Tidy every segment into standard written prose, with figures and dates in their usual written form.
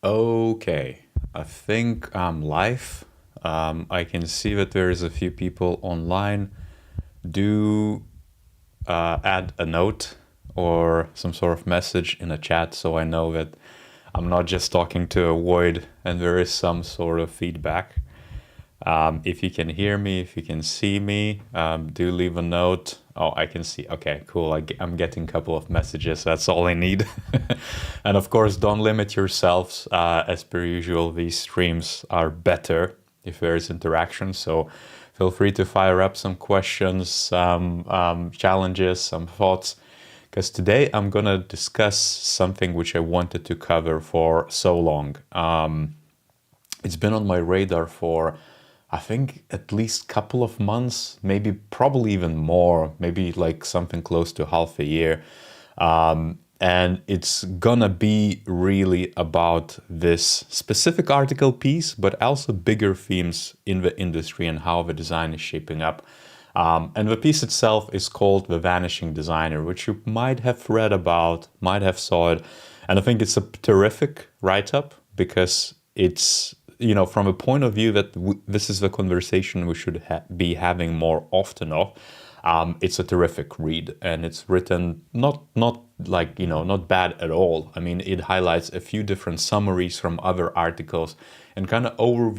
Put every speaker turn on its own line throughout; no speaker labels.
Okay, I think I'm live. I can see that there's a few people online. Do add a note or some sort of message in a chat so I know that I'm not just talking to a void and there is some sort of feedback. If you can hear me, if you can see me, do leave a note. Oh, I can see. Okay, cool. I'm getting a couple of messages. That's all I need. And of course, don't limit yourselves. As per usual, these streams are better if there is interaction. So feel free to fire up some questions, some challenges, some thoughts. Because today I'm going to discuss something which I wanted to cover for so long. It's been on my radar for, I think, at least couple of months, maybe probably even more, maybe like something close to half a year. And it's gonna be really about this specific article piece, but also bigger themes in the industry and how the design is shaping up. And the piece itself is called The Vanishing Designer, which you might have read about, might have saw it. And I think it's a terrific write-up because it's, you know, from a point of view that this is the conversation we should be having more often of. It's a terrific read, and it's written not like, you know, not bad at all. I mean, it highlights a few different summaries from other articles and kind of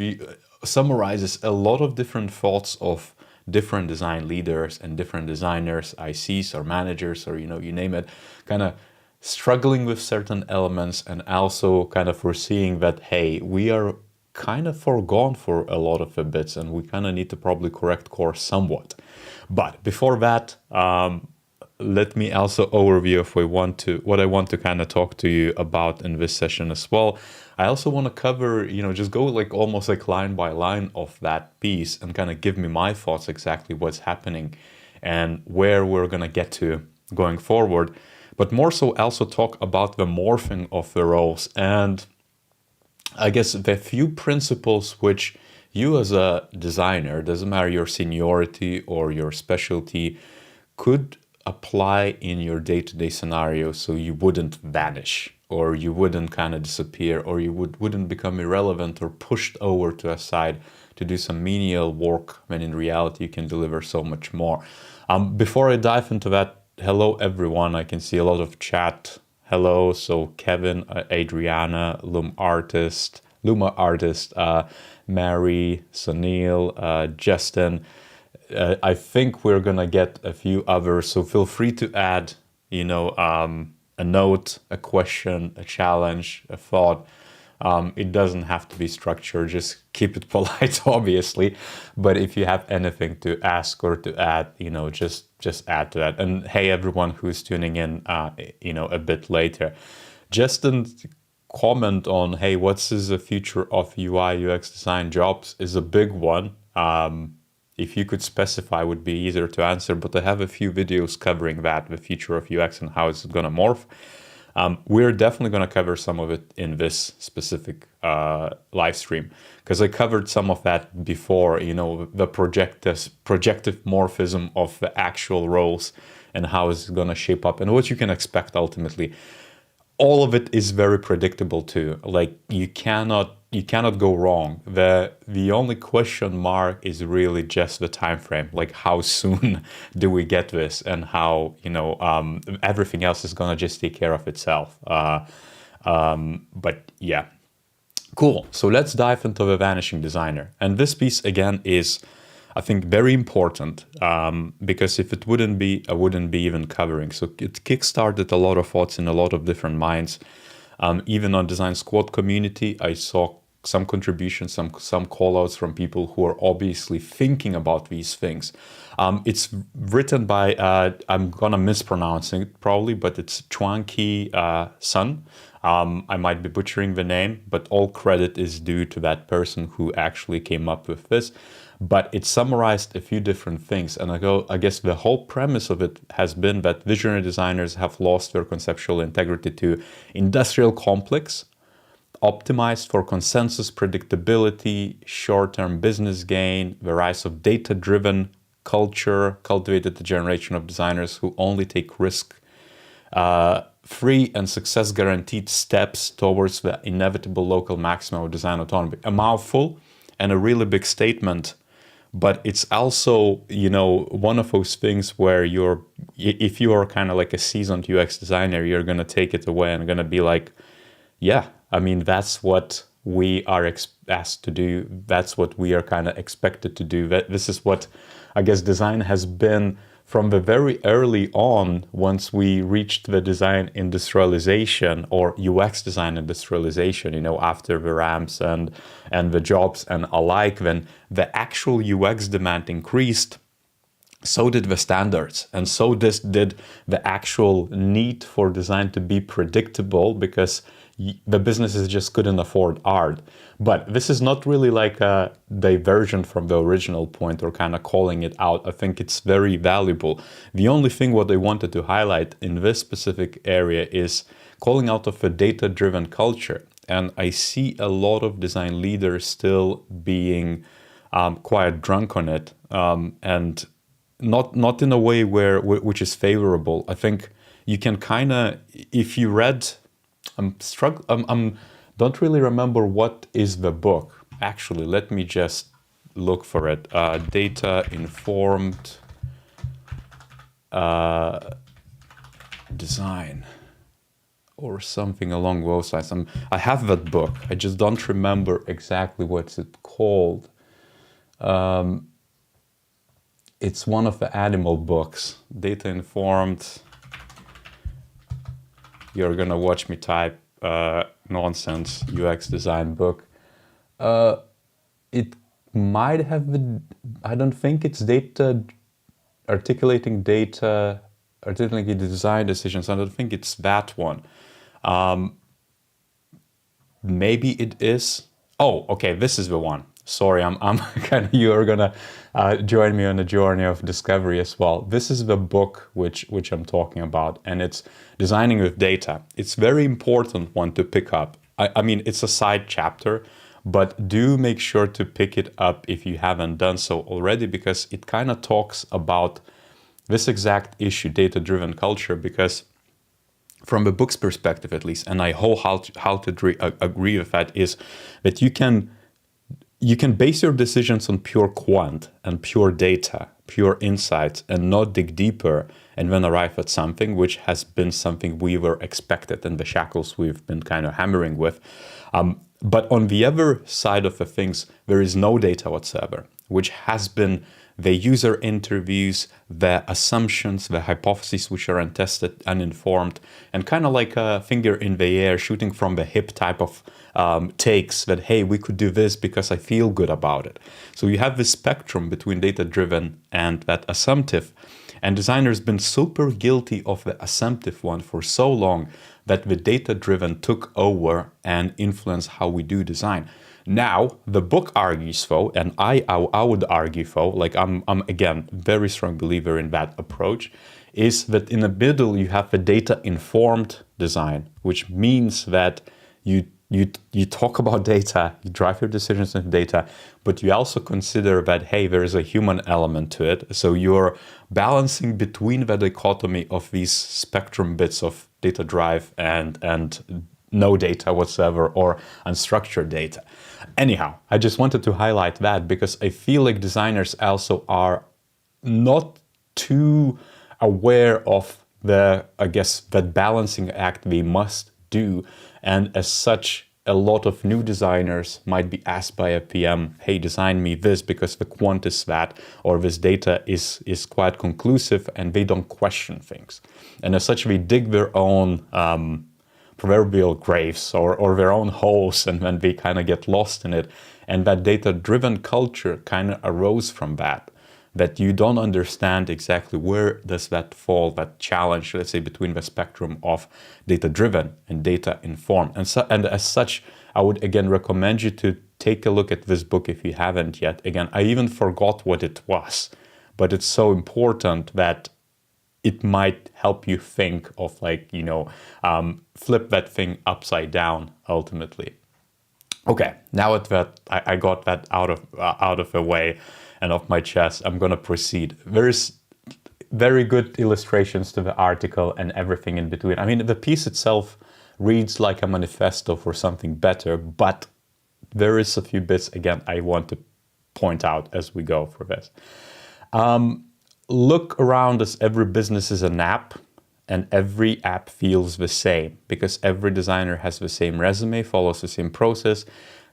summarizes a lot of different thoughts of different design leaders and different designers, ICs or managers, or, you know, you name it, kind of struggling with certain elements and also kind of foreseeing that, hey, we are kind of forgone for a lot of the bits and we kind of need to probably correct course somewhat. But before that, let me also overview if we want to, what I want to kind of talk to you about in this session as well. I also want to cover, you know, just go like almost like line by line of that piece and kind of give me my thoughts exactly what's happening and where we're going to get to going forward. But more so also talk about the morphing of the roles and I guess the few principles which you as a designer, doesn't matter your seniority or your specialty, could apply in your day-to-day scenario so you wouldn't vanish or you wouldn't kind of disappear or you wouldn't become irrelevant or pushed over to a side to do some menial work when in reality you can deliver so much more. Before I dive into that, hello everyone. I can see a lot of chat. Hello, so Kevin, Adriana, Luma Artist, Mary, Sunil, Justin. I think we're gonna get a few others, so feel free to add, you know, a note, a question, a challenge, a thought. It doesn't have to be structured, just keep it polite, obviously. But if you have anything to ask or to add, you know, just add to that. And hey, everyone who's tuning in, you know, a bit later, just a comment on, hey, what's the future of UI UX design jobs is a big one. If you could specify, would be easier to answer, but I have a few videos covering that, the future of UX and how it's going to morph. We're definitely going to cover some of it in this specific live stream because I covered some of that before, you know, the projective morphism of the actual roles and how it's going to shape up and what you can expect ultimately. All of it is very predictable too. Like you you cannot go wrong. The only question mark is really just the time frame, like how soon do we get this, and how, everything else is gonna just take care of itself. But yeah. Cool. So let's dive into the Vanishing Designer. And this piece, again, is, I think, very important, because if it wouldn't be, I wouldn't be even covering. So it kickstarted a lot of thoughts in a lot of different minds. Even on Design Squad community, I saw some contributions, some call-outs from people who are obviously thinking about these things. It's written by, I'm gonna mispronounce it probably, but it's Chuanqi Sun. I might be butchering the name, but all credit is due to that person who actually came up with this. But it summarized a few different things. And I guess the whole premise of it has been that visionary designers have lost their conceptual integrity to industrial complex, optimized for consensus, predictability, short-term business gain, the rise of data-driven culture cultivated the generation of designers who only take risk free and success guaranteed steps towards the inevitable local maximum of design autonomy. A mouthful and a really big statement, but it's also, one of those things where if you are kind of like a seasoned UX designer, you're going to take it away and going to be like, yeah, I mean, that's what we are asked to do. That's what we are kind of expected to do. This is what I guess design has been from the very early on, once we reached the design industrialization or UX design industrialization, after the ramps and the jobs and alike, when the actual UX demand increased, so did the standards. And so this did the actual need for design to be predictable, because the businesses just couldn't afford art. But this is not really like a diversion from the original point or kind of calling it out. I think it's very valuable. The only thing what I wanted to highlight in this specific area is calling out of a data-driven culture. And I see a lot of design leaders still being quite drunk on it, and not in a way which is favorable. I think you can kind of, if you read, I'm don't really remember what is the book. Actually, let me just look for it. Data informed design or something along those lines. I have that book. I just don't remember exactly what's it called. It's one of the animal books. Data informed. You're gonna watch me type nonsense UX design book. It might have been, I don't think it's articulating design decisions. I don't think it's that one. Maybe it is. Oh, okay, this is the one. Sorry, I'm kind of, you're gonna join me on a journey of discovery as well. This is the book which I'm talking about, and it's Designing with Data. It's very important one to pick up. I mean, it's a side chapter, but do make sure to pick it up if you haven't done so already, because it kind of talks about this exact issue, data-driven culture, because from the book's perspective at least, and I wholeheartedly agree with that, is that you can base your decisions on pure quant and pure data, pure insights, and not dig deeper and then arrive at something which has been something we were expected and the shackles we've been kind of hammering with. But on the other side of the things, there is no data whatsoever, which has been the user interviews, the assumptions, the hypotheses which are untested, uninformed, and kind of like a finger in the air, shooting from the hip type of takes that, hey, we could do this because I feel good about it. So you have this spectrum between data-driven and that assumptive. And designers been super guilty of the assumptive one for so long that the data-driven took over and influenced how we do design. Now, the book argues though, and I would argue though, like I'm again, very strong believer in that approach, is that in the middle you have the data-informed design, which means that you talk about data, you drive your decisions with data, but you also consider that, hey, there is a human element to it. So you're balancing between the dichotomy of these spectrum bits of data drive and no data whatsoever or unstructured data. Anyhow, I just wanted to highlight that because I feel like designers also are not too aware of the, I guess, that balancing act they must do. And as such, a lot of new designers might be asked by a PM, hey, design me this because the quant is that, or this data is quite conclusive, and they don't question things. And as such, they dig their own proverbial graves or their own holes, and then they kind of get lost in it. And that data-driven culture kind of arose from that you don't understand exactly where does that fall, that challenge, let's say, between the spectrum of data-driven and data-informed. And as such, I would again recommend you to take a look at this book if you haven't yet. Again, I even forgot what it was, but it's so important that it might help you think of, like, flip that thing upside down ultimately. Okay, now that I got that out of the way and off my chest, I'm gonna proceed. There's very good illustrations to the article and everything in between. I mean, the piece itself reads like a manifesto for something better, but there is a few bits, again, I want to point out as we go for this. Look around us, every business is an app, and every app feels the same because every designer has the same resume, follows the same process,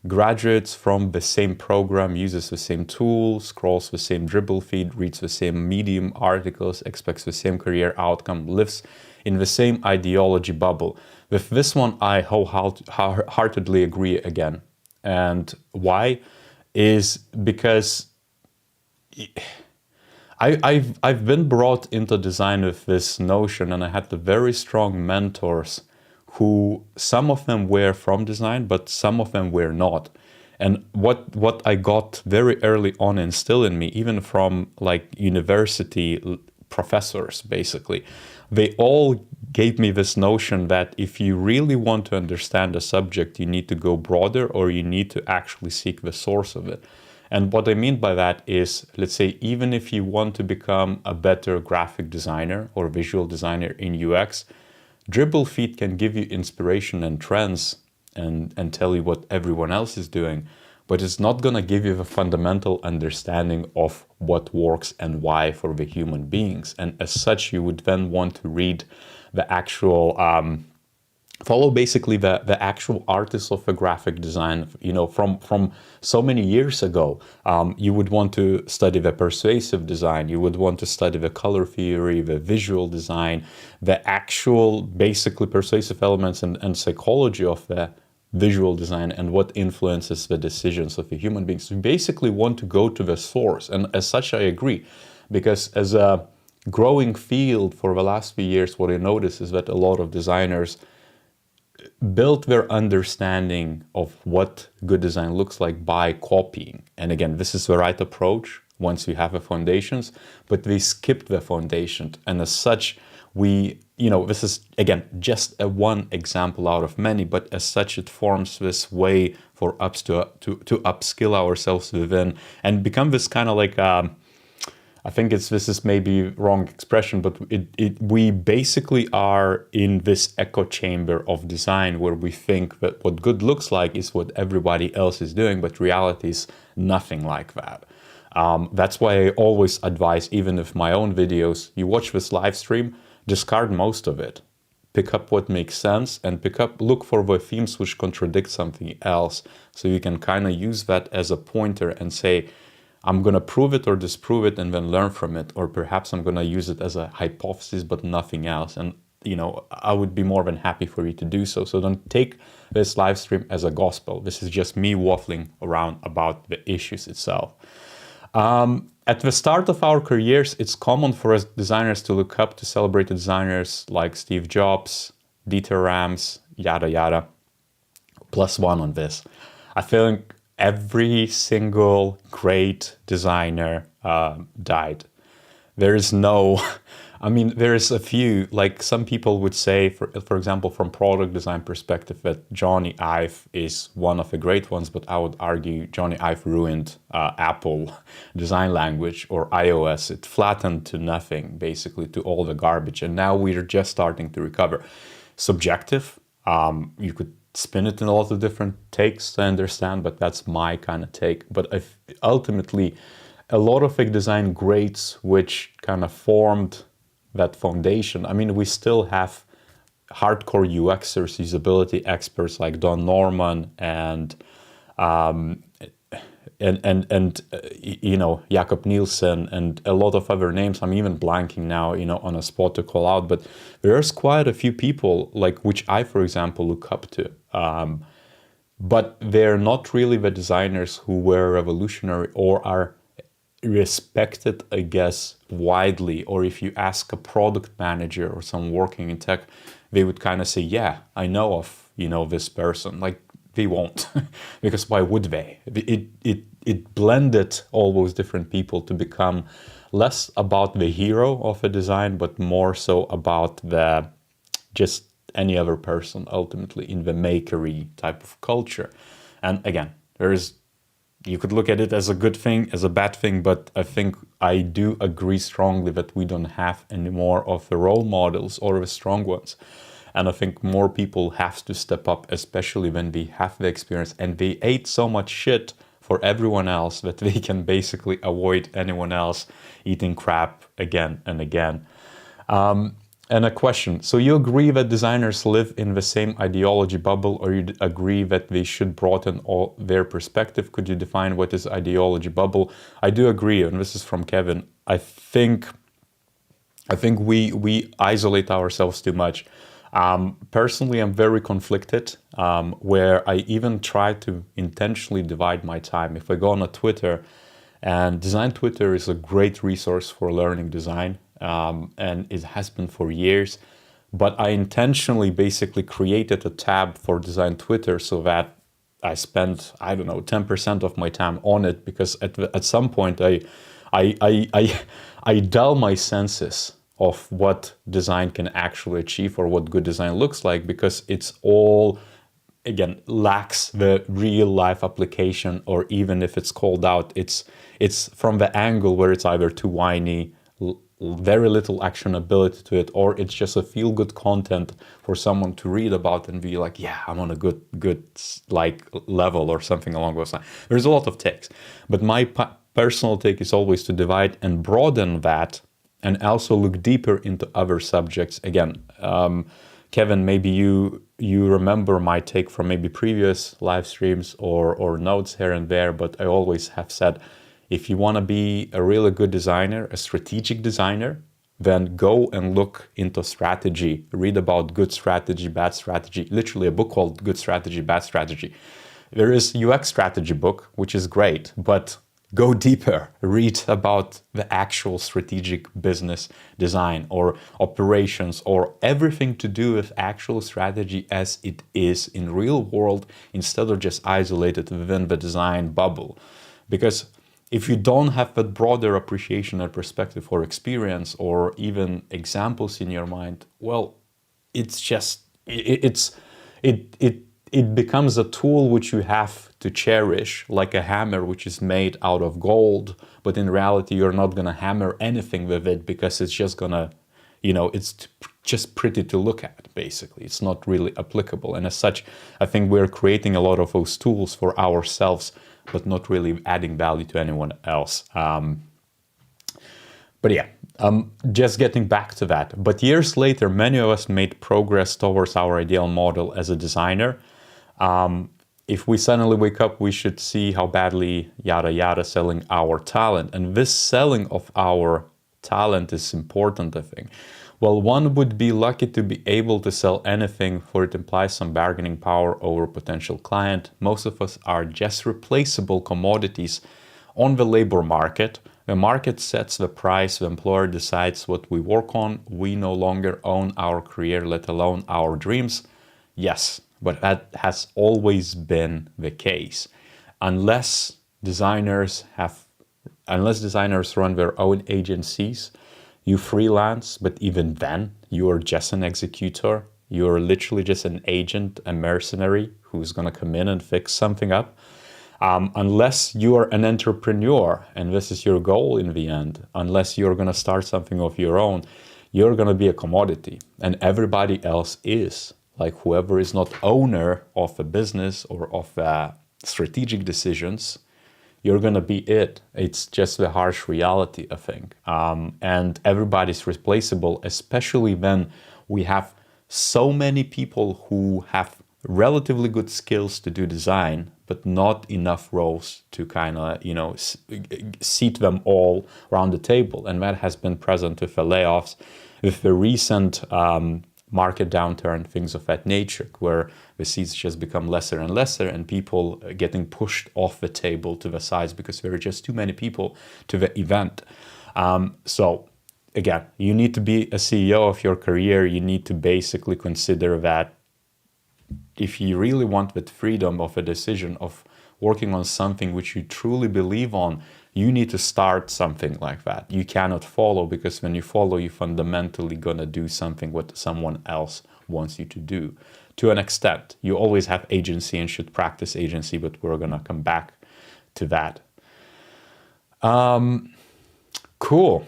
graduates from the same program, uses the same tool, scrolls the same dribble feed, reads the same Medium articles, expects the same career outcome, lives in the same ideology bubble. With this one, I wholeheartedly agree again. And why? Is because I've been brought into design with this notion, and I had the very strong mentors who, some of them were from design, but some of them were not. And what I got very early on instilled in me, even from like university professors, basically, they all gave me this notion that if you really want to understand a subject, you need to go broader, or you need to actually seek the source of it. And what I mean by that is, let's say, even if you want to become a better graphic designer or visual designer in UX, dribble feed can give you inspiration and trends and tell you what everyone else is doing, but it's not going to give you the fundamental understanding of what works and why for the human beings. And as such, you would then want to read the actual follow basically the actual artists of the graphic design, from so many years ago. You would want to study the persuasive design, you would want to study the color theory, the visual design, the actual basically persuasive elements and psychology of the visual design and what influences the decisions of the human beings. You basically want to go to the source. And as such, I agree, because as a growing field for the last few years, what I notice is that a lot of designers built their understanding of what good design looks like by copying. And again, this is the right approach once you have the foundations, but they skipped the foundation. And as such, this is, again, just one example out of many, but as such, it forms this way for us to upskill ourselves within and become this kind of like, I think this is maybe wrong expression, but we basically are in this echo chamber of design where we think that what good looks like is what everybody else is doing, but reality is nothing like that. That's why I always advise, even if my own videos, you watch this live stream, discard most of it. Pick up what makes sense and look for the themes which contradict something else. So you can kind of use that as a pointer and say, I'm going to prove it or disprove it and then learn from it. Or perhaps I'm going to use it as a hypothesis, but nothing else. And, I would be more than happy for you to do so. So don't take this live stream as a gospel. This is just me waffling around about the issues itself. At the start of our careers, it's common for us designers to look up to celebrated designers like Steve Jobs, Dieter Rams, yada, yada. +1 on this. I think every single great designer died. There is there is a few, like some people would say, for example, from product design perspective, that Johnny Ive is one of the great ones, but I would argue Johnny Ive ruined Apple design language or iOS. It flattened to nothing, basically, to all the garbage. And now we're just starting to recover. Subjective, You could spin it in a lot of different takes to understand, but that's my kind of take. But ultimately, a lot of design greats which kind of formed that foundation. I mean, we still have hardcore UXers, usability experts like Don Norman and Jakob Nielsen and a lot of other names. I'm even blanking now, on a spot to call out, but there's quite a few people like which I, for example, look up to. But they're not really the designers who were revolutionary or are respected, I guess, widely. Or if you ask a product manager or someone working in tech, they would kind of say, yeah, I know of, this person. Like, they won't, because why would they? It blended all those different people to become less about the hero of a design, but more so about the just any other person ultimately in the makery type of culture. And again, you could look at it as a good thing, as a bad thing, but I think I do agree strongly that we don't have any more of the role models or the strong ones. And I think more people have to step up, especially when they have the experience and they ate so much shit for everyone else that they can basically avoid anyone else eating crap again and again. And a question. So you agree that designers live in the same ideology bubble, or you agree that they should broaden all their perspective? Could you define what is ideology bubble? I do agree, and this is from Kevin. I think we isolate ourselves too much. Personally, I'm very conflicted, where I even try to intentionally divide my time. If I go on a Twitter, and Design Twitter is a great resource for learning design, and it has been for years, but I intentionally basically created a tab for Design Twitter so that I spent, 10% of my time on it, because at some point I dull my senses of what design can actually achieve or what good design looks like, because it's all, again, lacks the real life application, or even if it's called out, it's from the angle where it's either too whiny, very little actionability to it, or it's just a feel good content for someone to read about and be like, yeah, I'm on a good like level or something along those lines. There's a lot of takes, but my personal take is always to divide and broaden that, and also look deeper into other subjects. Again, Kevin, maybe you remember my take from maybe previous live streams or notes here and there, but I always have said, if you want to be a really good designer, a strategic designer, then go and look into strategy. Read about good strategy, bad strategy. Literally a book called Good Strategy, Bad Strategy. There is UX strategy book, which is great, but go deeper. Read about the actual strategic business design or operations or everything to do with actual strategy as it is in real world, instead of just isolated within the design bubble. Because if you don't have that broader appreciation and perspective or experience or even examples in your mind, well, it's just, it becomes a tool which you have to cherish, like a hammer which is made out of gold, but in reality you're not going to hammer anything with it, because it's just going to, it's just pretty to look at, basically. It's not really applicable. And as such, I think we're creating a lot of those tools for ourselves, but not really adding value to anyone else. But yeah, just getting back to that. But years later, many of us made progress towards our ideal model as a designer. If we suddenly wake up, we should see how badly yada yada selling our talent. And this selling of our talent is important, I think. Well, one would be lucky to be able to sell anything, for it implies some bargaining power over a potential client. Most of us are just replaceable commodities on the labor market. The market sets the price, the employer decides what we work on. We no longer own our career, let alone our dreams. Yes, but that has always been the case. Unless designers run their own agencies, you freelance, but even then, you are just an executor. You're literally just an agent, a mercenary who's going to come in and fix something up. Unless you are an entrepreneur, and this is your goal in the end, unless you're going to start something of your own, you're going to be a commodity, and everybody else is. like whoever is not owner of a business or of strategic decisions, you're going to be it. It's just the harsh reality, I think. And everybody's replaceable, especially when we have so many people who have relatively good skills to do design, but not enough roles to kind of, seat them all around the table. And that has been present with the layoffs, with the recent market downturn, things of that nature, where the seats just become lesser and lesser and people getting pushed off the table to the sides because there are just too many people to the event. So again, you need to be a CEO of your career. You need to basically consider that if you really want the freedom of a decision of working on something which you truly believe on, you need to start something like that. You cannot follow, because when you follow, you're fundamentally gonna do something what someone else wants you to do. To an extent, you always have agency and should practice agency, but we're gonna come back to that. Cool.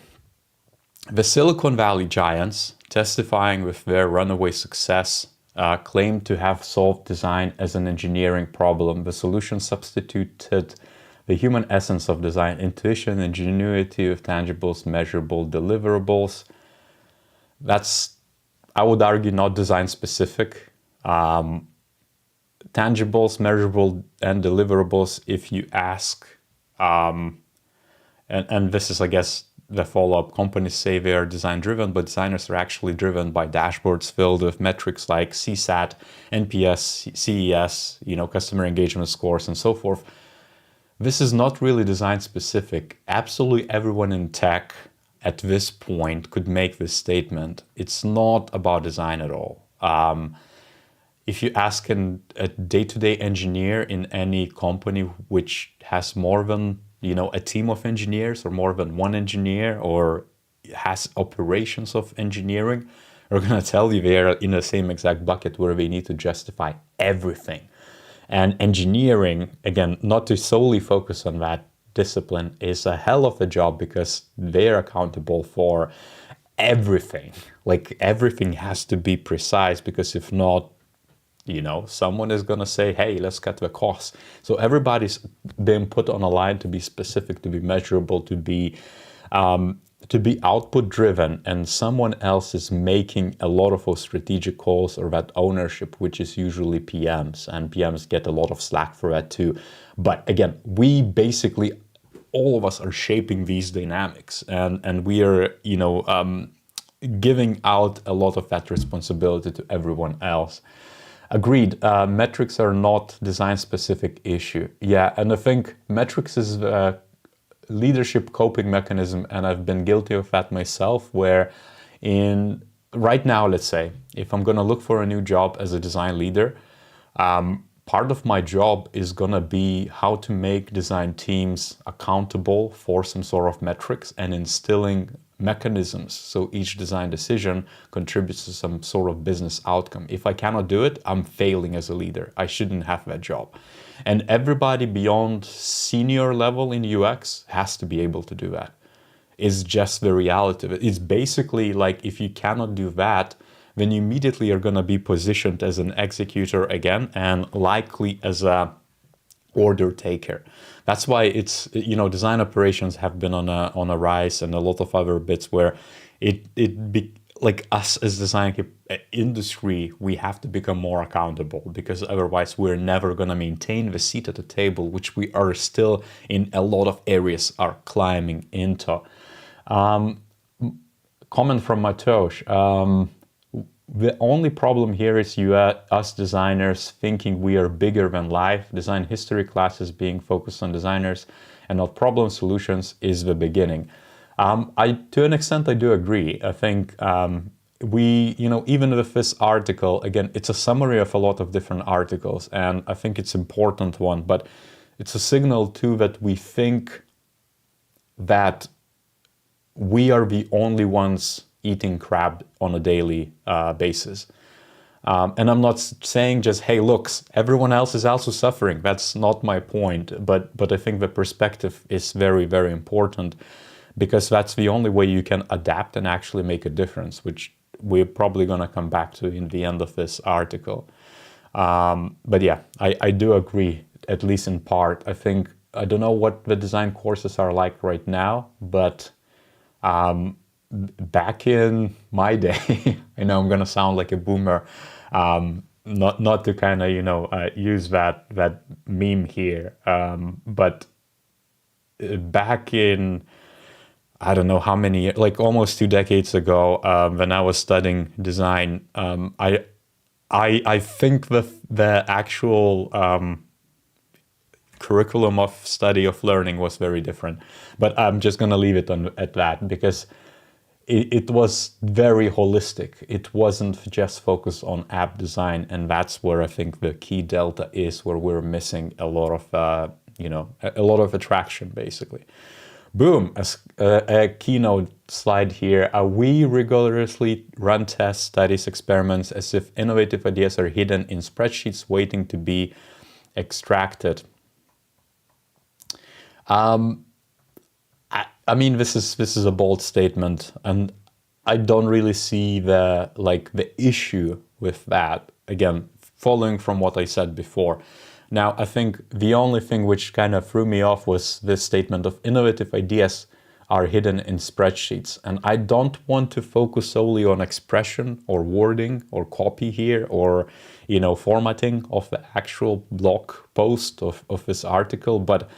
The Silicon Valley giants, testifying with their runaway success, claim to have solved design as an engineering problem. The solution substituted the human essence of design, intuition, ingenuity with tangibles, measurable deliverables. That's, I would argue, not design specific. Tangibles, measurable, and deliverables, if you ask, and this is, I guess, the follow-up, companies say they are design driven, but designers are actually driven by dashboards filled with metrics like CSAT, NPS, CES, customer engagement scores, and so forth. This is not really design specific. Absolutely everyone in tech at this point could make this statement. It's not about design at all. If you ask a day-to-day engineer in any company which has more than a team of engineers or more than one engineer or has operations of engineering, are going to tell you they are in the same exact bucket where they need to justify everything. And engineering, again, not to solely focus on that discipline, is a hell of a job because they're accountable for everything. Like everything has to be precise, because if not, someone is going to say, hey, let's cut the costs. So everybody's been put on a line to be specific, to be measurable, to be output driven, and someone else is making a lot of those strategic calls or that ownership, which is usually PMs, and PMs get a lot of slack for that too. But again, we basically, all of us are shaping these dynamics, and we are, giving out a lot of that responsibility to everyone else. Agreed, metrics are not design-specific issue. Yeah, and I think metrics is a leadership coping mechanism, and I've been guilty of that myself, where right now, let's say, if I'm gonna look for a new job as a design leader, part of my job is gonna be how to make design teams accountable for some sort of metrics and instilling mechanisms so each design decision contributes to some sort of business outcome. If I cannot do it, I'm failing as a leader. I shouldn't have that job. And everybody beyond senior level in UX has to be able to do that. It's just the reality of it. It's basically like, if you cannot do that, then you immediately are going to be positioned as an executor again, and likely as a order taker. That's why it's, design operations have been on a rise, and a lot of other bits where like us as design industry, we have to become more accountable, because otherwise we're never going to maintain the seat at the table, which we are still in a lot of areas are climbing into. Comment from Mateusz. The only problem here is us designers thinking we are bigger than life. Design history classes being focused on designers and not problem solutions is the beginning. To an extent, I do agree. I think even with this article, again, it's a summary of a lot of different articles, and I think it's an important one, but it's a signal too that we think that we are the only ones eating crab on a daily basis. And I'm not saying just, hey, look, everyone else is also suffering. That's not my point. But I think the perspective is very, very important, because that's the only way you can adapt and actually make a difference, which we're probably going to come back to in the end of this article. But yeah, I do agree, at least in part. I think, I don't know what the design courses are like right now, but back in my day, I know I'm going to sound like a boomer, not to kind of, use that meme here, but back in, I don't know how many years, like almost 2 decades ago, when I was studying design, I think the actual curriculum of study of learning was very different. But I'm just gonna leave it at that, because it was very holistic. It wasn't just focused on app design, and that's where I think the key delta is, where we're missing a lot of a lot of attraction, basically. Boom, a keynote slide here. We rigorously run tests, studies, experiments as if innovative ideas are hidden in spreadsheets waiting to be extracted. I mean, this is a bold statement, and I don't really see the issue with that. Again, following from what I said before. Now, I think the only thing which kind of threw me off was this statement of innovative ideas are hidden in spreadsheets. And I don't want to focus solely on expression or wording or copy here, or, formatting of the actual blog post of this article. But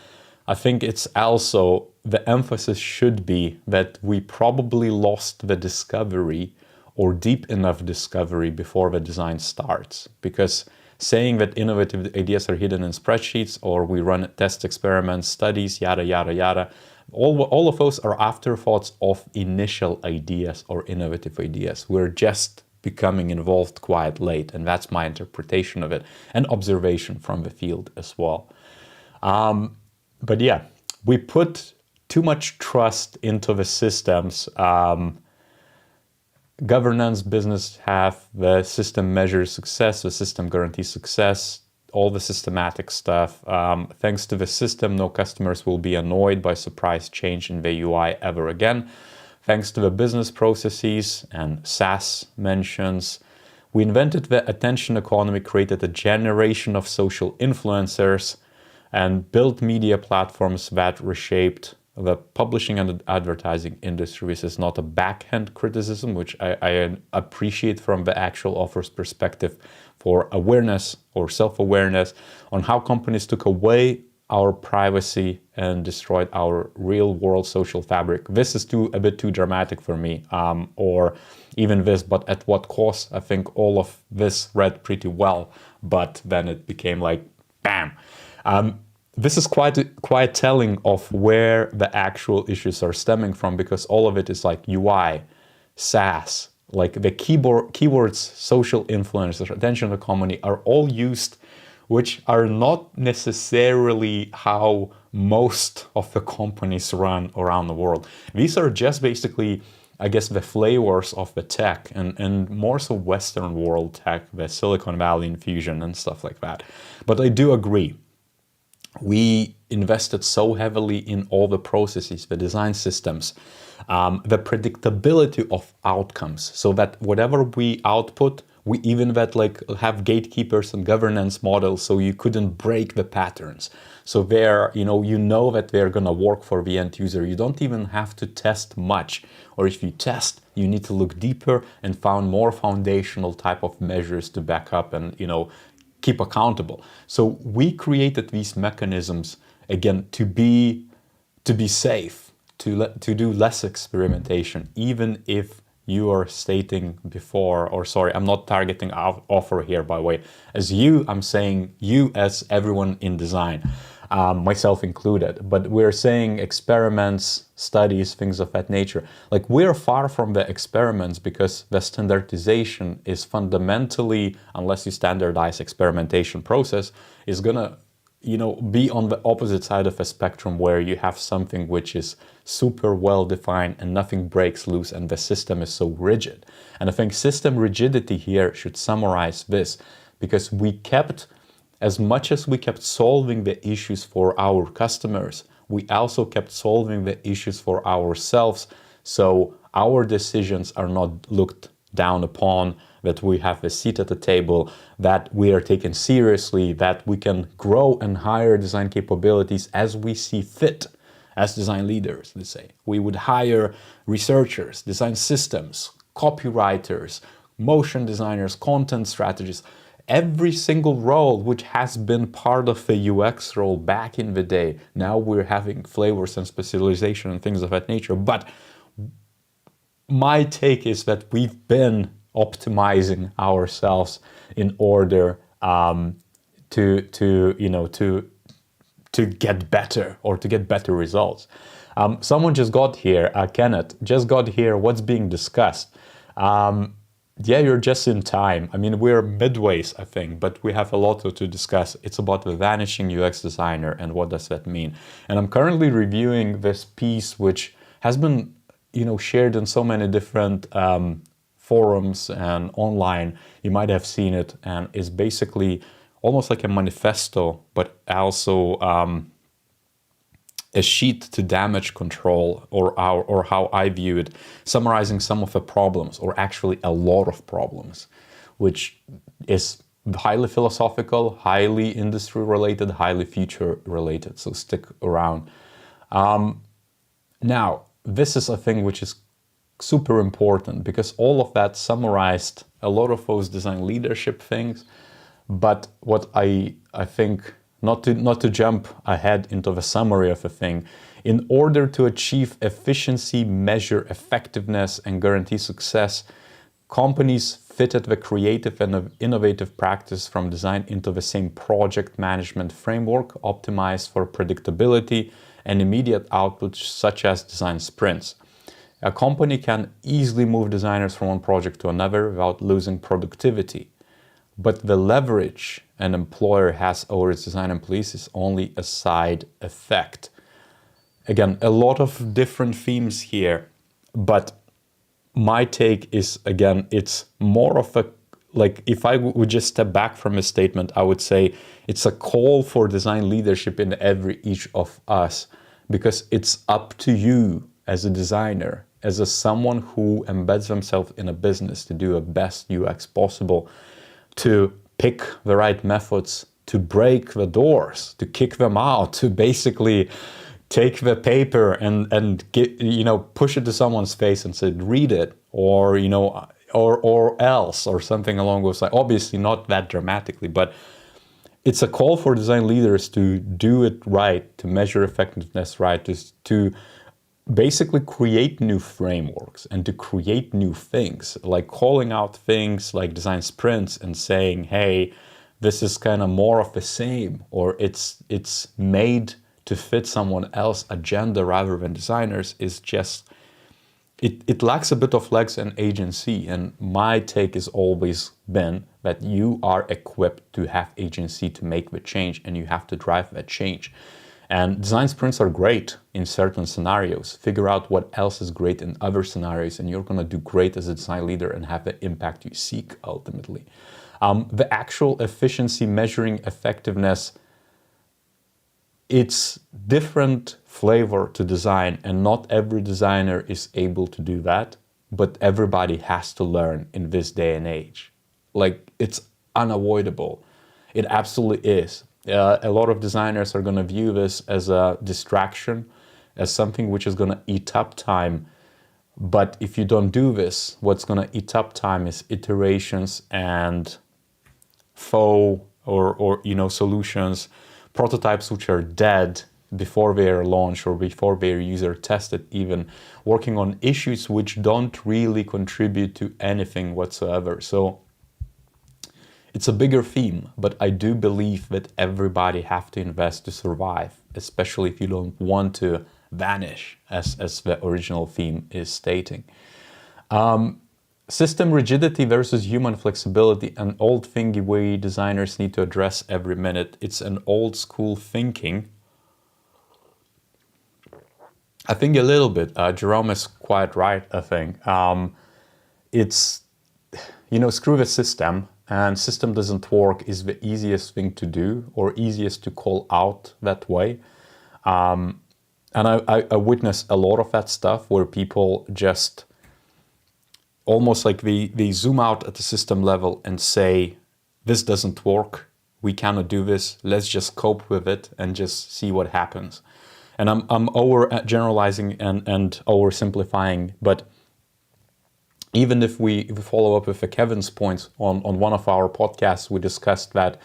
I think it's also, the emphasis should be that we probably lost the discovery, or deep enough discovery, before the design starts. Because saying that innovative ideas are hidden in spreadsheets, or we run test experiments, studies, yada, yada, yada, all of those are afterthoughts of initial ideas or innovative ideas. We're just becoming involved quite late, and that's my interpretation of it, and observation from the field as well. But yeah, we put too much trust into the systems. Governance, business have, the system measures success, the system guarantees success, all the systematic stuff. Thanks to the system, no customers will be annoyed by surprise change in the UI ever again. Thanks to the business processes, and SaaS mentions, we invented the attention economy, created a generation of social influencers, and built media platforms that reshaped the publishing and advertising industry. This is not a backhand criticism, which I appreciate from the actual author's perspective, for awareness or self-awareness on how companies took away our privacy and destroyed our real-world social fabric. This is a bit too dramatic for me, or even this, but at what cost? I think all of this read pretty well, but then it became like, bam. This is quite telling of where the actual issues are stemming from, because all of it is like UI, SaaS, like the keywords, social influencers, attention economy are all used, which are not necessarily how most of the companies run around the world. These are just basically, I guess, the flavors of the tech, and more so Western world tech, the Silicon Valley infusion and stuff like that. But I do agree. We invested so heavily in all the processes, the design systems, the predictability of outcomes, so that whatever we output, we even have gatekeepers and governance models, so you couldn't break the patterns. So there, you know that they're gonna work for the end user. You don't even have to test much, or if you test, you need to look deeper and find more foundational type of measures to back up and keep accountable. So we created these mechanisms, again, to be safe, to do less experimentation, even if you are stating before, or sorry, I'm not targeting offer here, by the way. As you, I'm saying you as everyone in design, myself included, but we're saying experiments, studies, things of that nature. Like, we're far from the experiments, because the standardization is fundamentally, unless you standardize experimentation process, is gonna be on the opposite side of a spectrum, where you have something which is super well defined and nothing breaks loose, and the system is so rigid. And I think system rigidity here should summarize this, because as much as we kept solving the issues for our customers, we also kept solving the issues for ourselves. So our decisions are not looked down upon, that we have a seat at the table, that we are taken seriously, that we can grow and hire design capabilities as we see fit as design leaders, let's say. We would hire researchers, design systems, copywriters, motion designers, content strategists, every single role which has been part of a UX role back in the day. Now we're having flavors and specialization and things of that nature. But my take is that we've been optimizing ourselves in order to get better, or to get better results. Someone just got here, Kenneth, just got here. What's being discussed? Yeah, you're just in time. I mean, we're midways, I think, but we have a lot to discuss. It's about the Vanishing UX Designer and what does that mean. And I'm currently reviewing this piece, which has been, shared in so many different forums and online. You might have seen it, and it's basically almost like a manifesto, but also a sheet to damage control, or how I view it, summarizing some of the problems, or actually a lot of problems, which is highly philosophical, highly industry related, highly future related. So stick around. Now, this is a thing which is super important, because all of that summarized a lot of those design leadership things. But what I think, not to jump ahead into the summary of a thing, in order to achieve efficiency, measure effectiveness, and guarantee success, companies fitted the creative and innovative practice from design into the same project management framework, optimized for predictability and immediate output, such as design sprints. A company can easily move designers from one project to another without losing productivity. But the leverage an employer has over its design employees is only a side effect. Again, a lot of different themes here, but my take is, again, it's more of a, like, if I would just step back from a statement, I would say it's a call for design leadership in each of us, because it's up to you as a designer, as someone who embeds themselves in a business to do the best UX possible, to pick the right methods, to break the doors, to kick them out, to basically take the paper and get, push it to someone's face and say, read it, or else, or something along those lines. Obviously not that dramatically, but it's a call for design leaders to do it right, to measure effectiveness right, to basically create new frameworks and to create new things, like calling out things like design sprints and saying, hey, this is kind of more of the same, or it's made to fit someone else's agenda rather than designers, is just, it lacks a bit of legs and agency. And my take has always been that you are equipped to have agency to make the change, and you have to drive that change. And design sprints are great in certain scenarios. Figure out what else is great in other scenarios, and you're going to do great as a design leader and have the impact you seek ultimately. The actual efficiency, measuring effectiveness, it's different flavor to design, and not every designer is able to do that, but everybody has to learn in this day and age. Like, it's unavoidable. It absolutely is. A lot of designers are going to view this as a distraction, as something which is going to eat up time. But if you don't do this, what's going to eat up time is iterations and faux or solutions, prototypes which are dead before they are launched or before they are user tested, even working on issues which don't really contribute to anything whatsoever. So it's a bigger theme, but I do believe that everybody have to invest to survive, especially if you don't want to vanish, as the original theme is stating. System rigidity versus human flexibility, an old thingy we designers need to address every minute. It's an old school thinking. I think a little bit. Jerome is quite right, I think. It's, screw the system. And system doesn't work is the easiest thing to do, or easiest to call out that way. And I witness a lot of that stuff where people just almost like they zoom out at the system level and say, this doesn't work, we cannot do this, let's just cope with it and just see what happens. And I'm over generalizing and oversimplifying, but even if we follow up with Kevin's points on one of our podcasts, we discussed that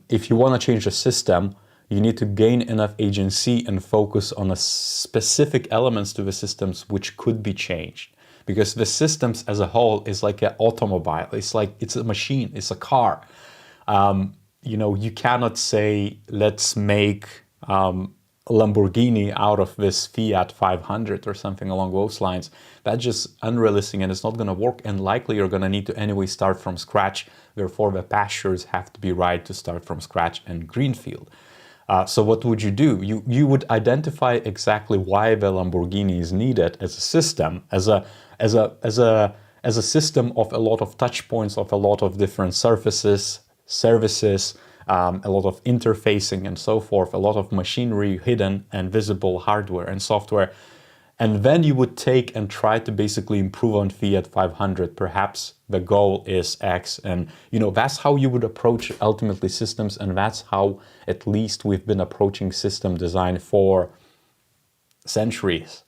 if you want to change the system, you need to gain enough agency and focus on the specific elements to the systems which could be changed. Because the systems as a whole is like an automobile. It's a machine, it's a car. You cannot say, let's make Lamborghini out of this Fiat 500 or something along those lines. That's just unrealistic and it's not going to work, and likely you're going to need to anyway start from scratch. Therefore, the pastures have to be right to start from scratch and greenfield. So what would you do? You would identify exactly why the Lamborghini is needed as a system, as a system of a lot of touch points, of a lot of different surfaces, services, a lot of interfacing and so forth, a lot of machinery, hidden and visible hardware and software. And then you would take and try to basically improve on Fiat 500. Perhaps the goal is X. And, that's how you would approach ultimately systems. And that's how at least we've been approaching system design for centuries.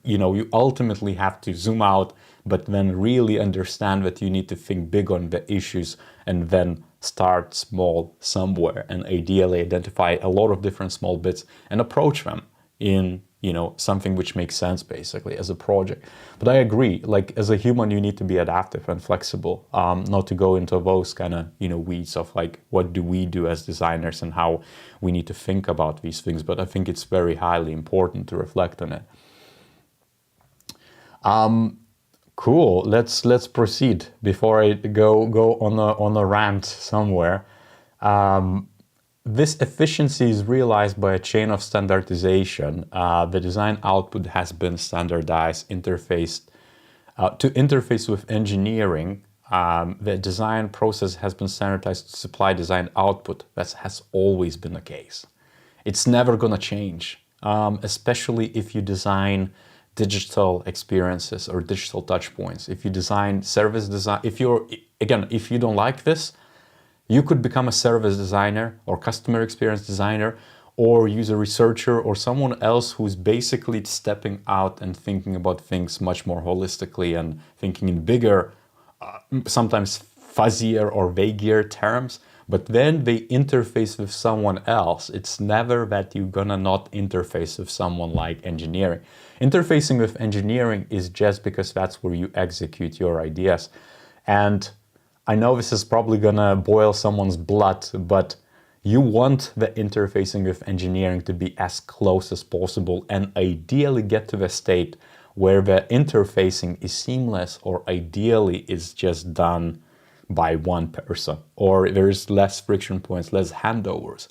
You ultimately have to zoom out, but then really understand that you need to think big on the issues and then start small somewhere and ideally identify a lot of different small bits and approach them in, something which makes sense basically as a project. But I agree, as a human, you need to be adaptive and flexible, not to go into those kind of, weeds of what do we do as designers and how we need to think about these things. But I think it's very highly important to reflect on it. Cool. Let's proceed before I go on a rant somewhere. This efficiency is realized by a chain of standardization. The design output has been standardized, interfaced to interface with engineering. The design process has been standardized to supply design output. That has always been the case. It's never going to change, especially if you design digital experiences or digital touch points. If you design service design, if you don't like this, you could become a service designer or customer experience designer or user researcher or someone else who's basically stepping out and thinking about things much more holistically and thinking in bigger, sometimes fuzzier or vaguer terms. But then they interface with someone else. It's never that you're gonna not interface with someone like engineering. Interfacing with engineering is just because that's where you execute your ideas. And I know this is probably gonna boil someone's blood, but you want the interfacing with engineering to be as close as possible and ideally get to the state where the interfacing is seamless or ideally is just done by one person, or there's less friction points, less handovers.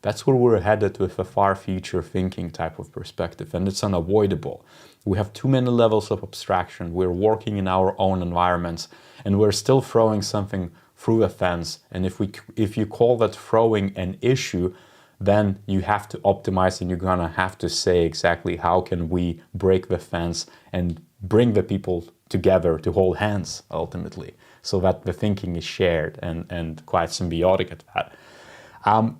That's where we're headed with a far future thinking type of perspective, and it's unavoidable. We have too many levels of abstraction. We're working in our own environments, and we're still throwing something through a fence. And if you call that throwing an issue, then you have to optimize, and you're gonna have to say exactly how can we break the fence and bring the people together to hold hands ultimately, so that the thinking is shared and quite symbiotic at that.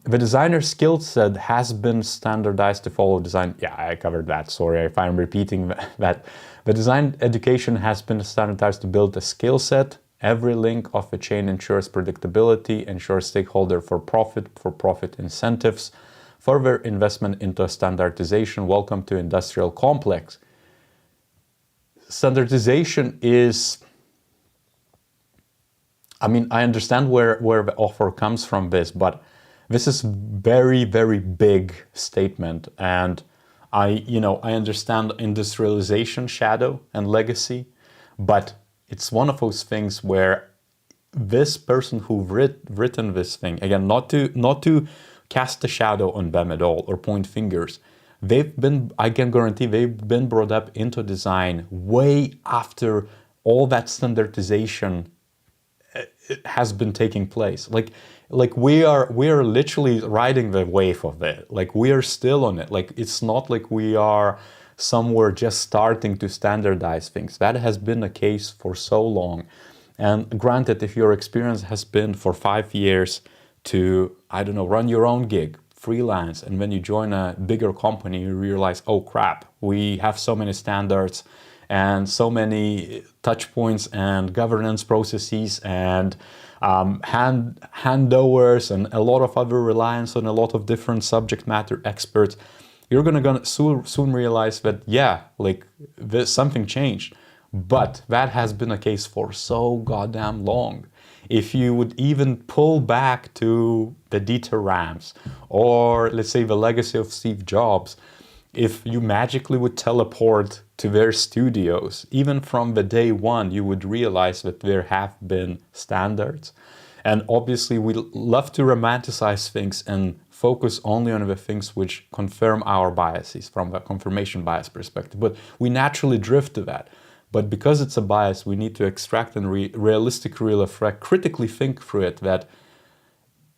The designer skill set has been standardized to follow design. Yeah, I covered that. Sorry if I'm repeating that. The design education has been standardized to build a skill set. Every link of the chain ensures predictability, ensures stakeholder for profit incentives. Further investment into standardization. Welcome to industrial complex. Standardization is, I understand where the offer comes from this, but this is very, very big statement. And I understand industrialization, shadow and legacy, but it's one of those things where this person who written this thing, again, not to cast a shadow on them at all or point fingers, I can guarantee they've been brought up into design way after all that standardization has been taking place. Like we are literally riding the wave of it. Like we are still on it. Like it's not like we are some were just starting to standardize things. That has been the case for so long. And granted, if your experience has been for 5 years to, I don't know, run your own gig, freelance, and when you join a bigger company, you realize, oh crap, we have so many standards and so many touch points and governance processes and handovers and a lot of other reliance on a lot of different subject matter experts. You're gonna soon realize that, yeah, like something changed. But that has been the case for so goddamn long. If you would even pull back to the Dieter Rams or let's say the legacy of Steve Jobs, if you magically would teleport to their studios, even from the day one, you would realize that there have been standards. And obviously we love to romanticize things and focus only on the things which confirm our biases from the confirmation bias perspective. But we naturally drift to that. But because it's a bias, we need to extract and realistically reflect, critically think through it, that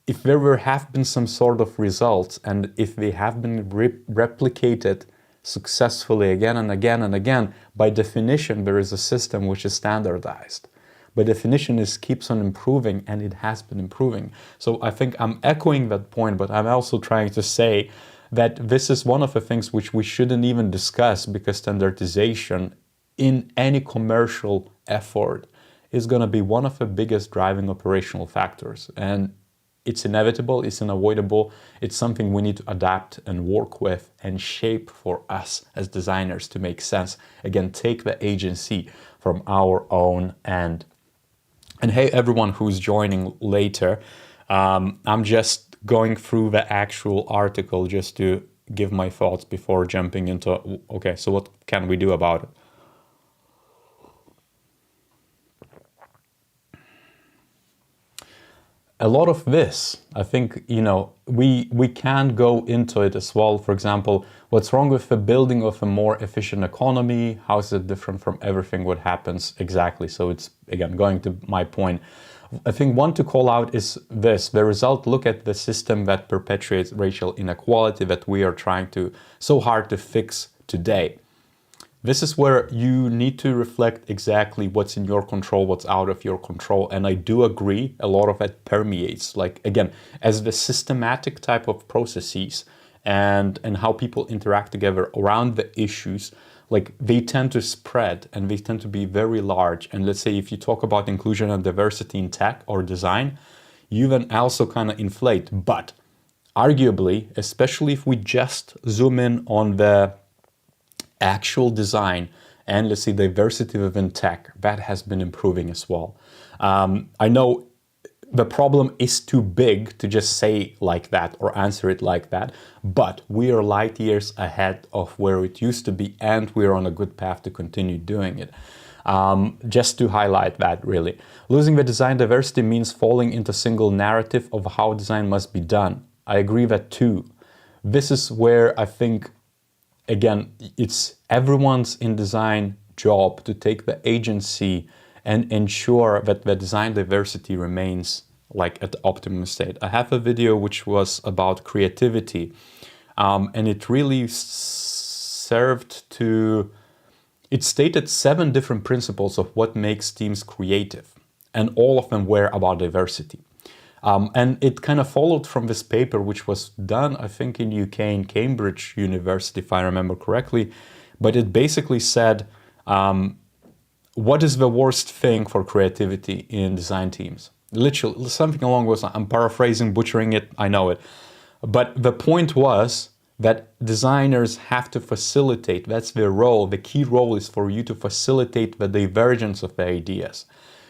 if there have been some sort of results and if they have been replicated successfully again and again and again, by definition, there is a system which is standardized. By definition, it keeps on improving, and it has been improving. So I think I'm echoing that point, but I'm also trying to say that this is one of the things which we shouldn't even discuss, because standardization in any commercial effort is going to be one of the biggest driving operational factors. And it's inevitable, it's unavoidable, it's something we need to adapt and work with and shape for us as designers to make sense. Again, take the agency from our own end. And hey, everyone who's joining later, I'm just going through the actual article just to give my thoughts before jumping into, okay, so what can we do about it? A lot of this, I think, we can go into it as well. For example, what's wrong with the building of a more efficient economy? How is it different from everything what happens exactly? So it's, again, going to my point. I think one to call out is this. The result, look at the system that perpetuates racial inequality that we are trying to so hard to fix today. This is where you need to reflect exactly what's in your control, what's out of your control. And I do agree, a lot of it permeates, like, again, as the systematic type of processes and how people interact together around the issues, like they tend to spread and they tend to be very large. And let's say if you talk about inclusion and diversity in tech or design, you then also kind of inflate. But arguably, especially if we just zoom in on the actual design and let's say diversity within tech, that has been improving as well. I know the problem is too big to just say like that or answer it like that, but we are light years ahead of where it used to be, and we're on a good path to continue doing it. Just to highlight that, really. Losing the design diversity means falling into a single narrative of how design must be done. I agree that too. This is where I think, again, it's everyone's in design job to take the agency and ensure that the design diversity remains like at the optimum state. I have a video which was about creativity, and it really served to, it stated 7 different principles of what makes teams creative, and all of them were about diversity. And it kind of followed from this paper, which was done, I think, in UK, in Cambridge University, if I remember correctly. But it basically said, what is the worst thing for creativity in design teams? Literally, something along those lines. I'm paraphrasing, butchering it, I know it. But the point was that designers have to facilitate, that's their role. The key role is for you to facilitate the divergence of the ideas.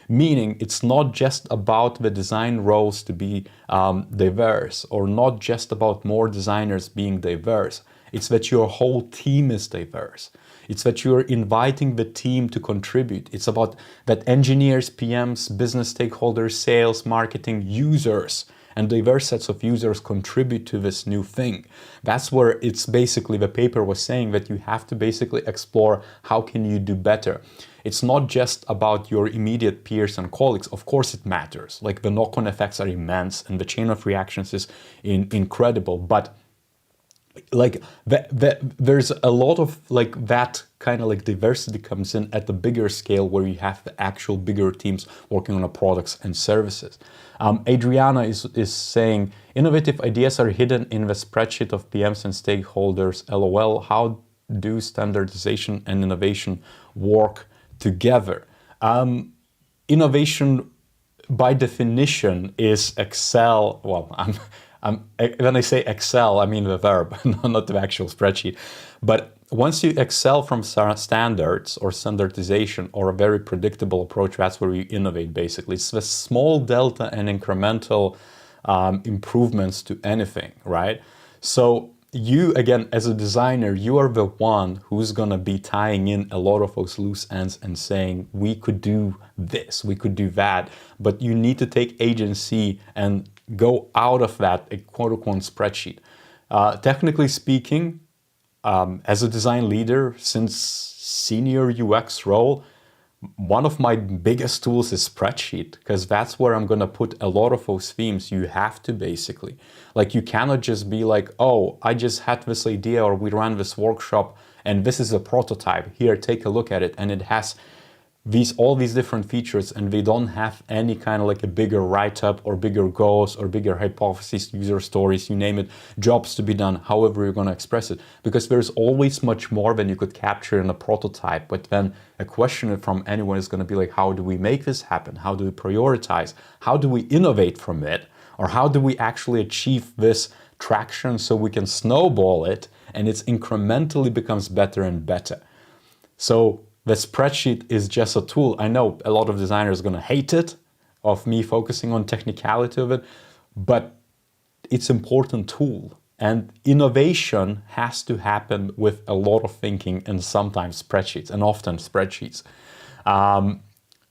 Meaning it's not just about the design roles to be diverse, or not just about more designers being diverse. It's that your whole team is diverse. It's that you're inviting the team to contribute. It's about that engineers, PMs, business stakeholders, sales, marketing, users, and diverse sets of users contribute to this new thing. That's where it's basically, the paper was saying that you have to basically explore how can you do better. It's not just about your immediate peers and colleagues. Of course it matters. Like the knock-on effects are immense and the chain of reactions is incredible. But like there's a lot of like that kind of like diversity comes in at the bigger scale where you have the actual bigger teams working on the products and services. Adriana is saying innovative ideas are hidden in the spreadsheet of PMs and stakeholders. LOL. How do standardization and innovation work together? Innovation by definition is Excel. Well, when I say Excel, I mean the verb, not the actual spreadsheet. But once you excel from standards or standardization or a very predictable approach, that's where you innovate basically. It's the small delta and incremental improvements to anything, right? So you, again, as a designer, you are the one who's going to be tying in a lot of those loose ends and saying, we could do this, we could do that, but you need to take agency and go out of that quote-unquote spreadsheet. Technically speaking, as a design leader, since senior UX role, one of my biggest tools is spreadsheet, because that's where I'm going to put a lot of those themes. You have to basically, like, you cannot just be like, oh, I just had this idea, or we ran this workshop and this is a prototype. Here, take a look at it. And it has all these different features, and they don't have any kind of like a bigger write-up or bigger goals or bigger hypotheses, user stories, you name it, jobs to be done, however you're going to express it. Because there's always much more than you could capture in a prototype. But then a question from anyone is going to be like, how do we make this happen? How do we prioritize? How do we innovate from it? Or how do we actually achieve this traction so we can snowball it and it incrementally becomes better and better? So the spreadsheet is just a tool. I know a lot of designers are going to hate it, of me focusing on technicality of it, but it's an important tool. And innovation has to happen with a lot of thinking and sometimes spreadsheets, and often spreadsheets.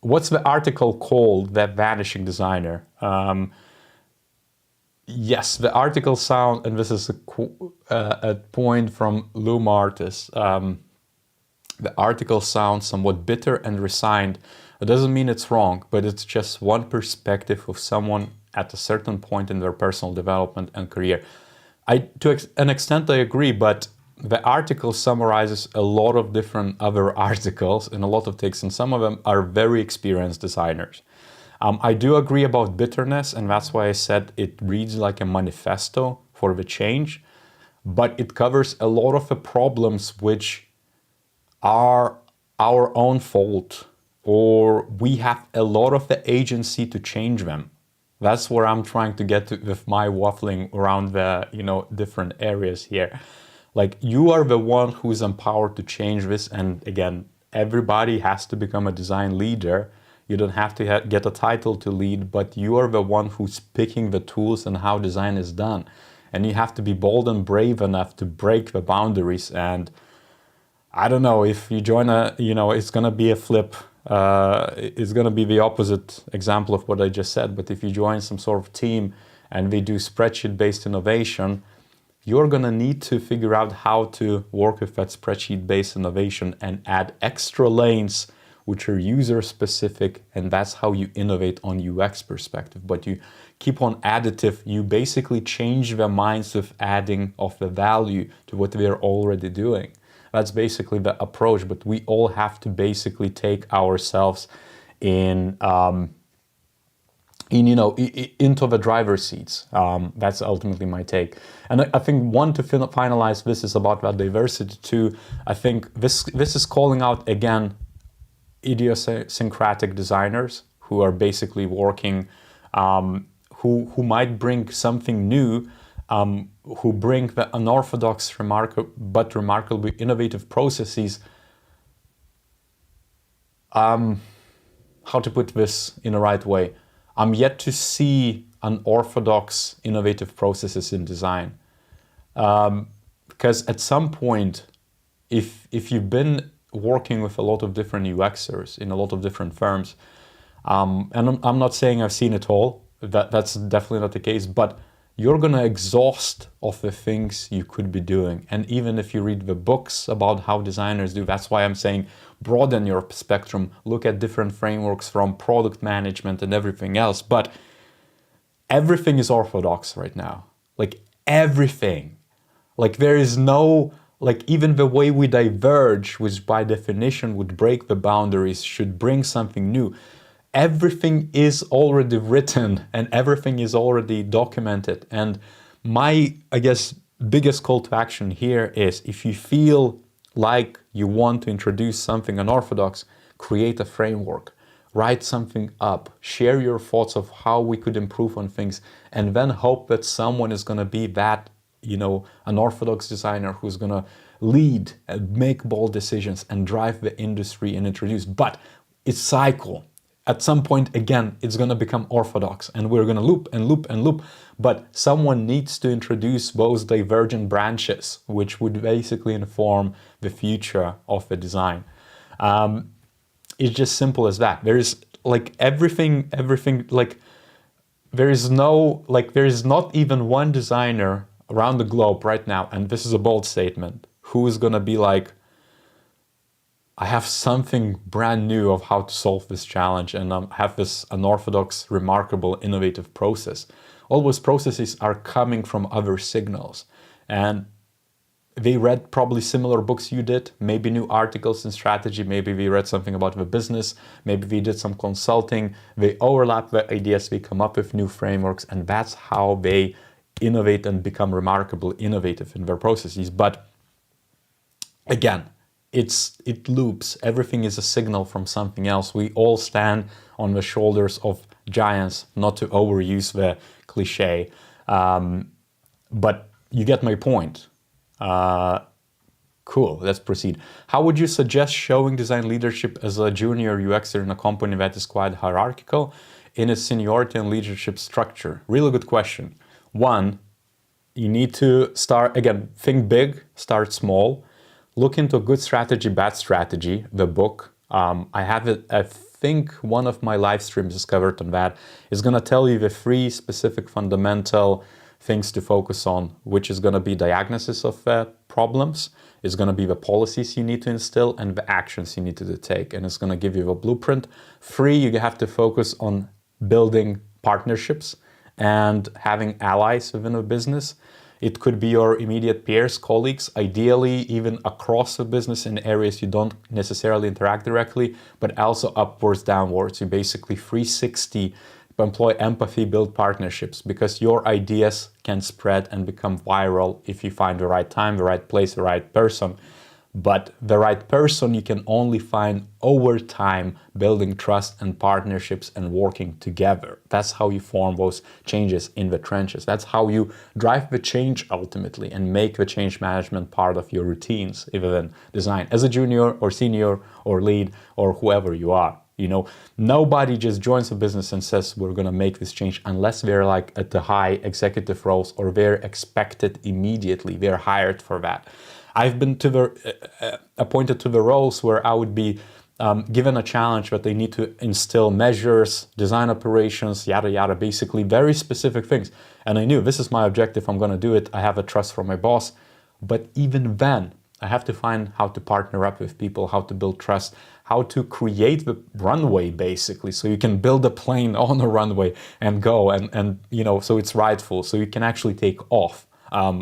What's the article called, that Vanishing Designer? Yes, the article sound, and this is a point from Lou Martis. The article sounds somewhat bitter and resigned. It doesn't mean it's wrong, but it's just one perspective of someone at a certain point in their personal development and career. To an extent, I agree, but the article summarizes a lot of different other articles and a lot of takes, and some of them are very experienced designers. I do agree about bitterness, and that's why I said it reads like a manifesto for the change, but it covers a lot of the problems which are our own fault, or we have a lot of the agency to change them. That's where I'm trying to get to with my waffling around the different areas here. Like, you are the one who's empowered to change this, and again, everybody has to become a design leader. You don't have to get a title to lead, but you are the one who's picking the tools and how design is done. And you have to be bold and brave enough to break the boundaries. And I don't know, if you join it's going to be a flip. It's going to be the opposite example of what I just said. But if you join some sort of team and they do spreadsheet-based innovation, you're going to need to figure out how to work with that spreadsheet-based innovation and add extra lanes which are user-specific, and that's how you innovate on UX perspective. But you keep on additive, you basically change the minds of adding of the value to what we are already doing. That's basically the approach, but we all have to basically take ourselves into the driver's seats. That's ultimately my take. And I think one, to finalize this, is about that diversity too. I think this is calling out, again, idiosyncratic designers who are basically working, who might bring something new, who bring the unorthodox, but remarkably innovative processes. How to put this in the right way? I'm yet to see unorthodox, innovative processes in design. Because at some point, if you've been working with a lot of different UXers in a lot of different firms, and I'm not saying I've seen it all, that's definitely not the case, but you're going to exhaust of the things you could be doing. And even if you read the books about how designers do, that's why I'm saying broaden your spectrum, look at different frameworks from product management and everything else. But everything is orthodox right now. Like, everything. Like there is no, like even the way we diverge, which by definition would break the boundaries, should bring something new. Everything is already written and everything is already documented. And my, I guess, biggest call to action here is if you feel like you want to introduce something unorthodox, create a framework, write something up, share your thoughts of how we could improve on things, and then hope that someone is going to be that, unorthodox designer who's going to lead and make bold decisions and drive the industry and introduce. But it's cycle. At some point, again, it's going to become orthodox and we're going to loop and loop and loop. But someone needs to introduce those divergent branches, which would basically inform the future of the design. It's just simple as that. There is like everything, like there is not even one designer around the globe right now, and this is a bold statement, who is going to be like, I have something brand new of how to solve this challenge and have this unorthodox, remarkable, innovative process. All those processes are coming from other signals. And they read probably similar books you did, maybe new articles in strategy, maybe we read something about the business, maybe we did some consulting. They overlap the ideas, we come up with new frameworks, and that's how they innovate and become remarkably innovative in their processes. But again, it loops. Everything is a signal from something else. We all stand on the shoulders of giants, not to overuse the cliche. But you get my point. Cool, let's proceed. How would you suggest showing design leadership as a junior UXer in a company that is quite hierarchical in its seniority and leadership structure? Really good question. One, you need to start, again, think big, start small. Look into Good Strategy, Bad Strategy, the book. I have it, I think one of my live streams is covered on that. It's going to tell you the 3 specific fundamental things to focus on, which is going to be diagnosis of problems, it's going to be the policies you need to instill, and the actions you need to take. And it's going to give you a blueprint. 3, you have to focus on building partnerships and having allies within a business. It could be your immediate peers, colleagues, ideally even across the business in areas you don't necessarily interact directly, but also upwards, downwards. You basically 360 employ empathy, build partnerships, because your ideas can spread and become viral if you find the right time, the right place, the right person. But the right person you can only find over time, building trust and partnerships and working together. That's how you form those changes in the trenches. That's how you drive the change ultimately and make the change management part of your routines, even in design, as a junior or senior or lead or whoever you are. Nobody just joins a business and says, we're going to make this change, unless they're like at the high executive roles or they're expected immediately. They're hired for that. I've been appointed to the roles where I would be given a challenge that they need to instill measures, design operations, yada, yada, basically very specific things. And I knew this is my objective. I'm going to do it. I have a trust from my boss. But even then, I have to find how to partner up with people, how to build trust, how to create the runway, basically, so you can build a plane on a runway and go and so it's rightful, so you can actually take off.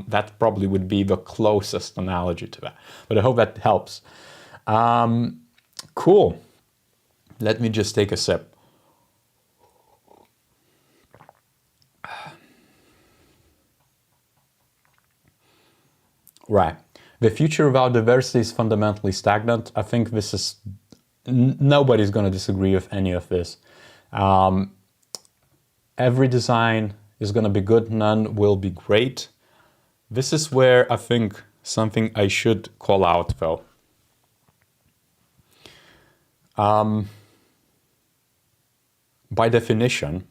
That probably would be the closest analogy to that. But I hope that helps. Cool. Let me just take a sip. Right. The future without diversity is fundamentally stagnant. I think this is, nobody's going to disagree with any of this. Every design is going to be good, none will be great. This is where I think something I should call out though. By definition,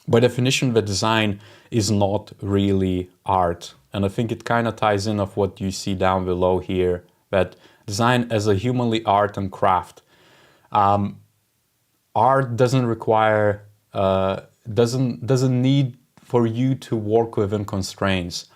the design is not really art. And I think it kind of ties in of what you see down below here, that design as a humanly art and craft. Art doesn't require, doesn't need for you to work within constraints.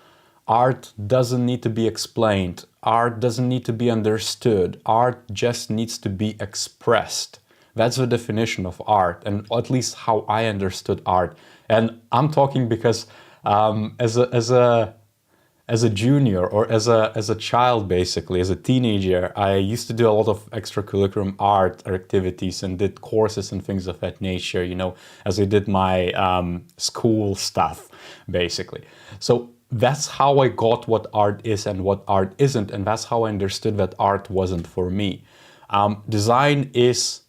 Art doesn't need to be explained. Art doesn't need to be understood. Art just needs to be expressed. That's the definition of art, and at least how I understood art. And I'm talking because as a as a junior or as a child, basically, as a teenager, I used to do a lot of extracurricular art activities and did courses and things of that nature, you know, as I did my school stuff, basically. So that's how I got what art is and what art isn't, and that's how I understood that art wasn't for me. Design is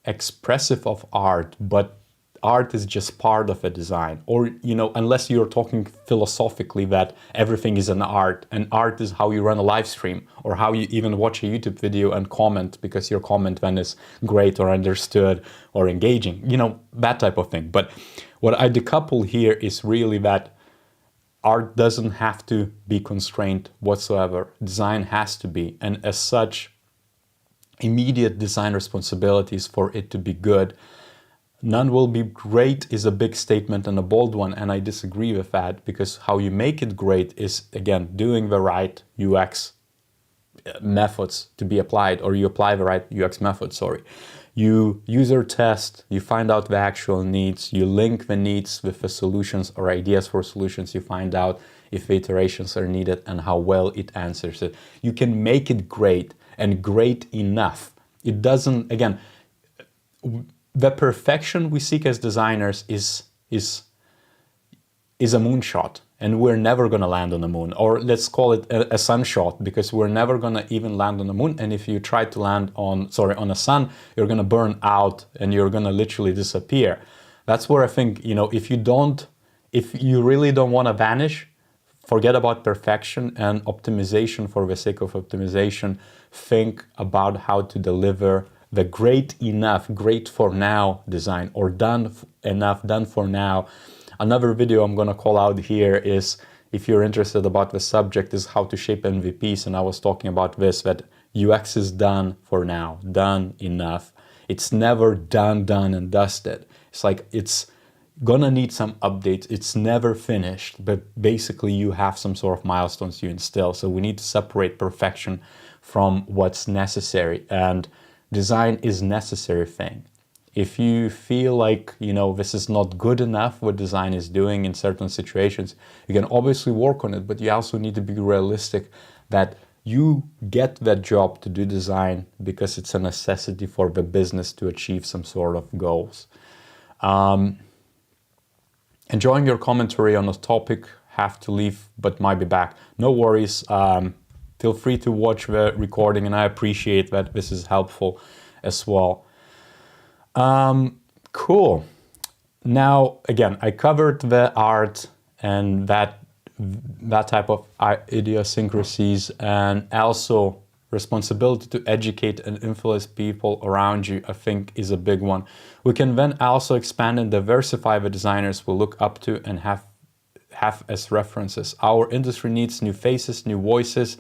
expressive of art, but art is just part of a design. Or, you know, unless you're talking philosophically that everything is an art, and art is how you run a live stream or how you even watch a YouTube video and comment because your comment then is great or understood or engaging, you know, that type of thing. But what I decouple here is really that art doesn't have to be constrained whatsoever. Design has to be, and as such, immediate design responsibilities for it to be good. None will be great is a big statement and a bold one, and I disagree with that, because how you make it great is, again, doing the right UX methods to be applied, or you apply the right UX methods, sorry. You user test, you find out the actual needs, you link the needs with the solutions or ideas for solutions, you find out if the iterations are needed and how well it answers it. You can make it great and great enough. It doesn't, again, the perfection we seek as designers is a moonshot, and we're never going to land on the moon. Or let's call it a sunshot, because we're never going to even land on the moon. And if you try to land on a sun, you're going to burn out and you're going to literally disappear. That's where I think, you know, if you really don't want to vanish, forget about perfection and optimization for the sake of optimization. Think about how to deliver the great enough, great for now design, or done enough, done for now. Another video I'm going to call out here is, if you're interested about the subject, is how to shape MVPs. And I was talking about this, that UX is done for now, done enough. It's never done and dusted. It's like, it's gonna need some updates. It's never finished, but basically you have some sort of milestones you instill. So we need to separate perfection from what's necessary. And design is a necessary thing. If you feel like, you know, this is not good enough, what design is doing in certain situations, you can obviously work on it, but you also need to be realistic that you get that job to do design because it's a necessity for the business to achieve some sort of goals. Enjoying your commentary on a topic, have to leave, but might be back. No worries. Feel free to watch the recording, and I appreciate that this is helpful as well. Cool. Now, again, I covered the art and that type of idiosyncrasies, and also responsibility to educate and influence people around you, I think, is a big one. We can then also expand and diversify the designers we look up to and have as references. Our industry needs new faces, new voices.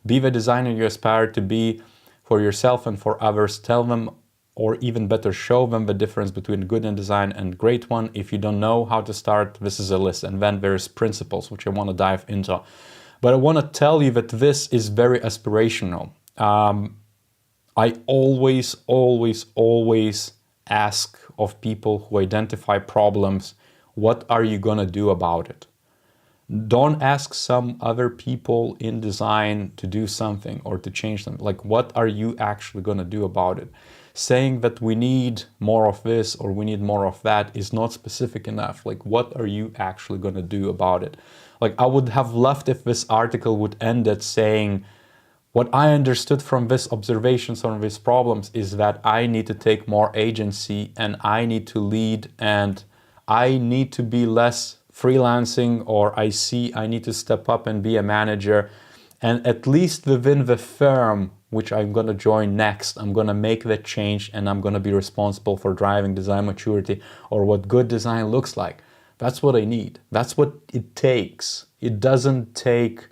Be the designer you aspire to be for yourself and for others. Tell them, or even better, show them the difference between good in design and great one. If you don't know how to start, this is a list. And then there's principles, which I want to dive into. But I want to tell you that this is very aspirational. I always ask of people who identify problems, what are you going to do about it? Don't ask some other people in design to do something or to change them. Like, what are you actually going to do about it? Saying that we need more of this or we need more of that is not specific enough. Like, what are you actually going to do about it? Like, I would have loved if this article would end at saying, what I understood from this observations on these problems is that I need to take more agency and I need to lead and I need to be less freelancing, or I need to step up and be a manager. And at least within the firm which I'm going to join next, I'm going to make that change and I'm going to be responsible for driving design maturity or what good design looks like. That's what I need. That's what it takes. It doesn't take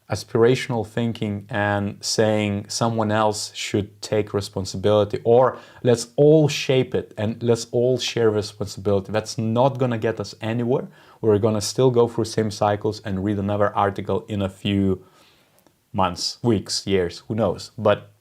aspirational thinking and saying someone else should take responsibility, or let's all shape it and let's all share responsibility. That's not going to get us anywhere. We're going to still go through same cycles and read another article in a few months, weeks, years, who knows. But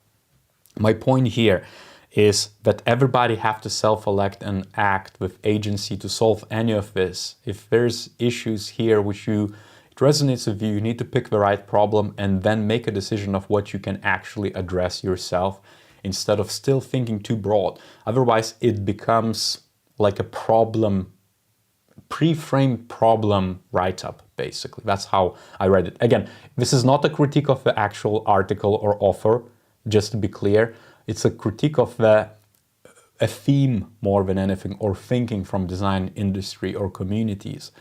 my point here is that everybody have to self-elect and act with agency to solve any of this. If there's issues here which you it resonates with you, you need to pick the right problem and then make a decision of what you can actually address yourself instead of still thinking too broad. Otherwise, it becomes like a problem, pre-framed problem write-up, basically. That's how I read it. Again, this is not a critique of the actual article or offer, just to be clear. It's a critique of a theme more than anything, or thinking from design industry or communities,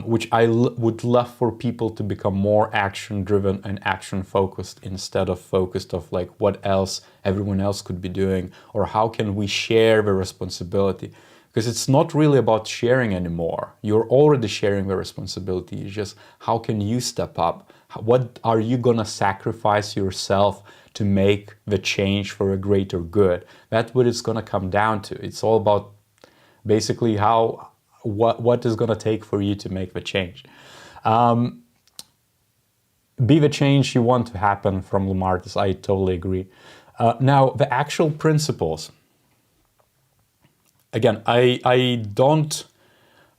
which I would love for people to become more action-driven and action-focused instead of focused of like what else everyone else could be doing, or how can we share the responsibility. Because it's not really about sharing anymore. You're already sharing the responsibility. It's just how can you step up? What are you gonna sacrifice yourself to make the change for a greater good? That's what it's gonna come down to. It's all about basically what is gonna take for you to make the change. Be the change you want to happen from Lamartis. I totally agree. Now, the actual principles. Again, I don't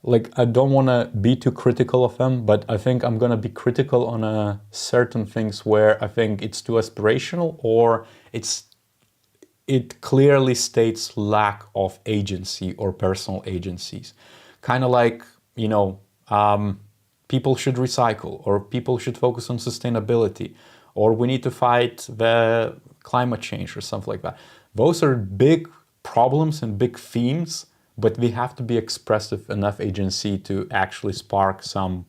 want to be too critical of them, but I think I'm going to be critical on certain things where I think it's too aspirational, or it clearly states lack of agency or personal agencies. Kind of like, people should recycle, or people should focus on sustainability, or we need to fight the climate change or something like that. Those are big problems and big themes, but we have to be expressive enough agency to actually spark some,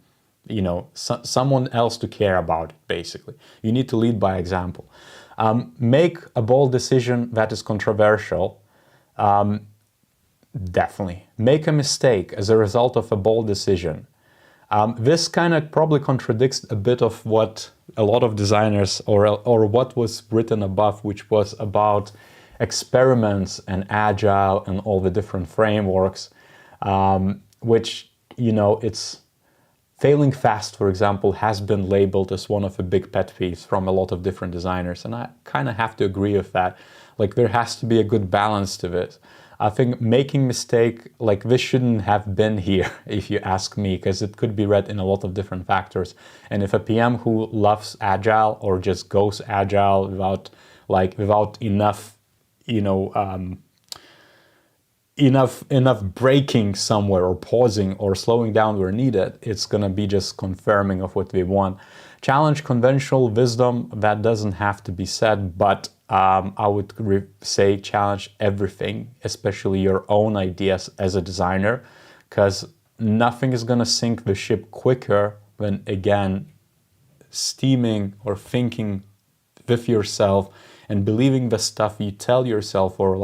someone else to care about it, basically. You need to lead by example. Make a bold decision that is controversial. Definitely. Make a mistake as a result of a bold decision. This kind of probably contradicts a bit of what a lot of designers or what was written above, which was about experiments and agile and all the different frameworks, which, it's failing fast, for example, has been labeled as one of the big pet peeves from a lot of different designers. And I kind of have to agree with that. Like, there has to be a good balance to this. I think making mistake, like, this shouldn't have been here, if you ask me, because it could be read in a lot of different factors. And if a PM who loves agile or just goes agile without enough enough breaking somewhere or pausing or slowing down where needed, it's going to be just confirming of what we want. Challenge conventional wisdom. That doesn't have to be said, but I would say challenge everything, especially your own ideas as a designer, because nothing is going to sink the ship quicker than, again, steaming or thinking with yourself and believing the stuff you tell yourself, or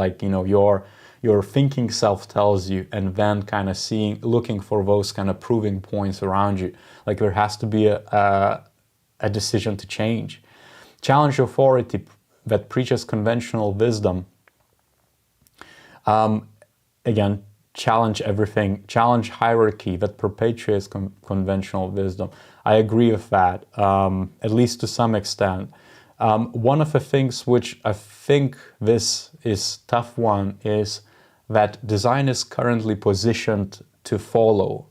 your thinking self tells you, and then kind of looking for those kind of proving points around you. Like, there has to be a decision to change. Challenge authority that preaches conventional wisdom. Again, challenge everything. Challenge hierarchy that perpetuates conventional wisdom. I agree with that, at least to some extent. One of the things which I think this is tough one is that design is currently positioned to follow.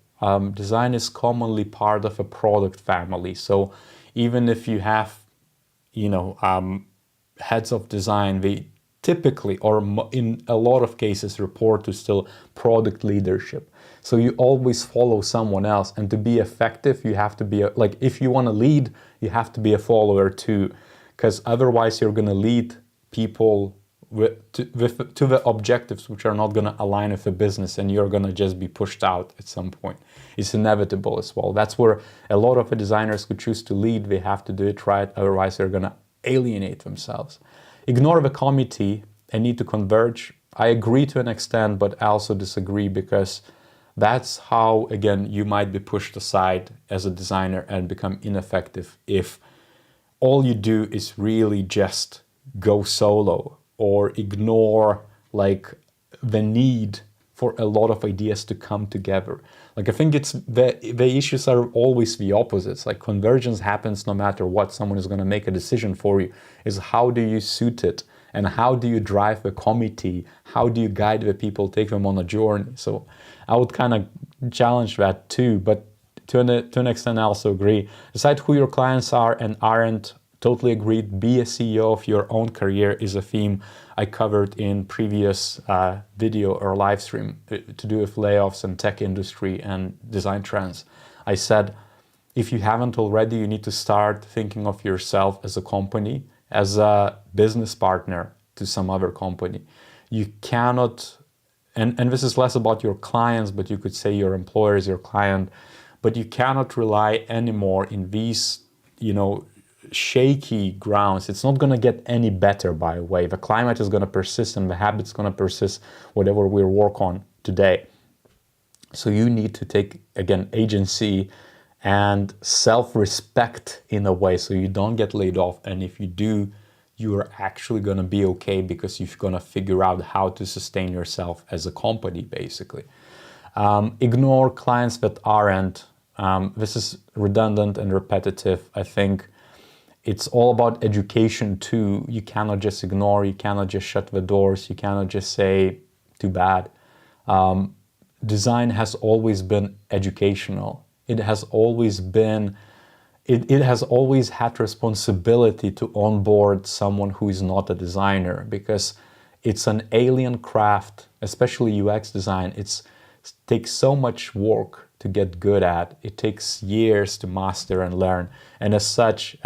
Design is commonly part of a product family. So even if you have, heads of design, they typically, or in a lot of cases, report to still product leadership. So you always follow someone else, and to be effective, you have to be, if you want to lead, you have to be a follower too. Because otherwise you're going to lead people to the objectives which are not going to align with the business, and you're going to just be pushed out at some point. It's inevitable as well. That's where a lot of the designers who choose to lead, they have to do it right, otherwise they're going to alienate themselves. Ignore the committee and need to converge. I agree to an extent, but I also disagree, because that's how, again, you might be pushed aside as a designer and become ineffective if all you do is really just go solo, or ignore the need for a lot of ideas to come together. I think it's the issues are always the opposites. Like, convergence happens no matter what. Someone is going to make a decision for you. Is how do you suit it, and how do you drive the committee? How do you guide the people, take them on a journey? So I would kind of challenge that too. But to an extent, I also agree. Decide who your clients are and aren't. Totally agreed. Be a CEO of your own career is a theme I covered in previous video or live stream to do with layoffs and tech industry and design trends. I said, if you haven't already, you need to start thinking of yourself as a company, as a business partner to some other company. You cannot, and this is less about your clients, but you could say your employer is your client, but you cannot rely anymore in these, shaky grounds. It's not going to get any better, by the way. The climate is going to persist and the habits going to persist, whatever we work on today. So you need to take, again, agency and self-respect in a way so you don't get laid off. And if you do, you're actually going to be okay because you're going to figure out how to sustain yourself as a company, basically. Ignore clients that aren't. This is redundant and repetitive. I think it's all about education too. You cannot just ignore, you cannot just shut the doors, you cannot just say, too bad. Design has always been educational. It has always been, it has always had responsibility to onboard someone who is not a designer because it's an alien craft, especially UX design. It takes so much work to get good at. It takes years to master and learn. And as such,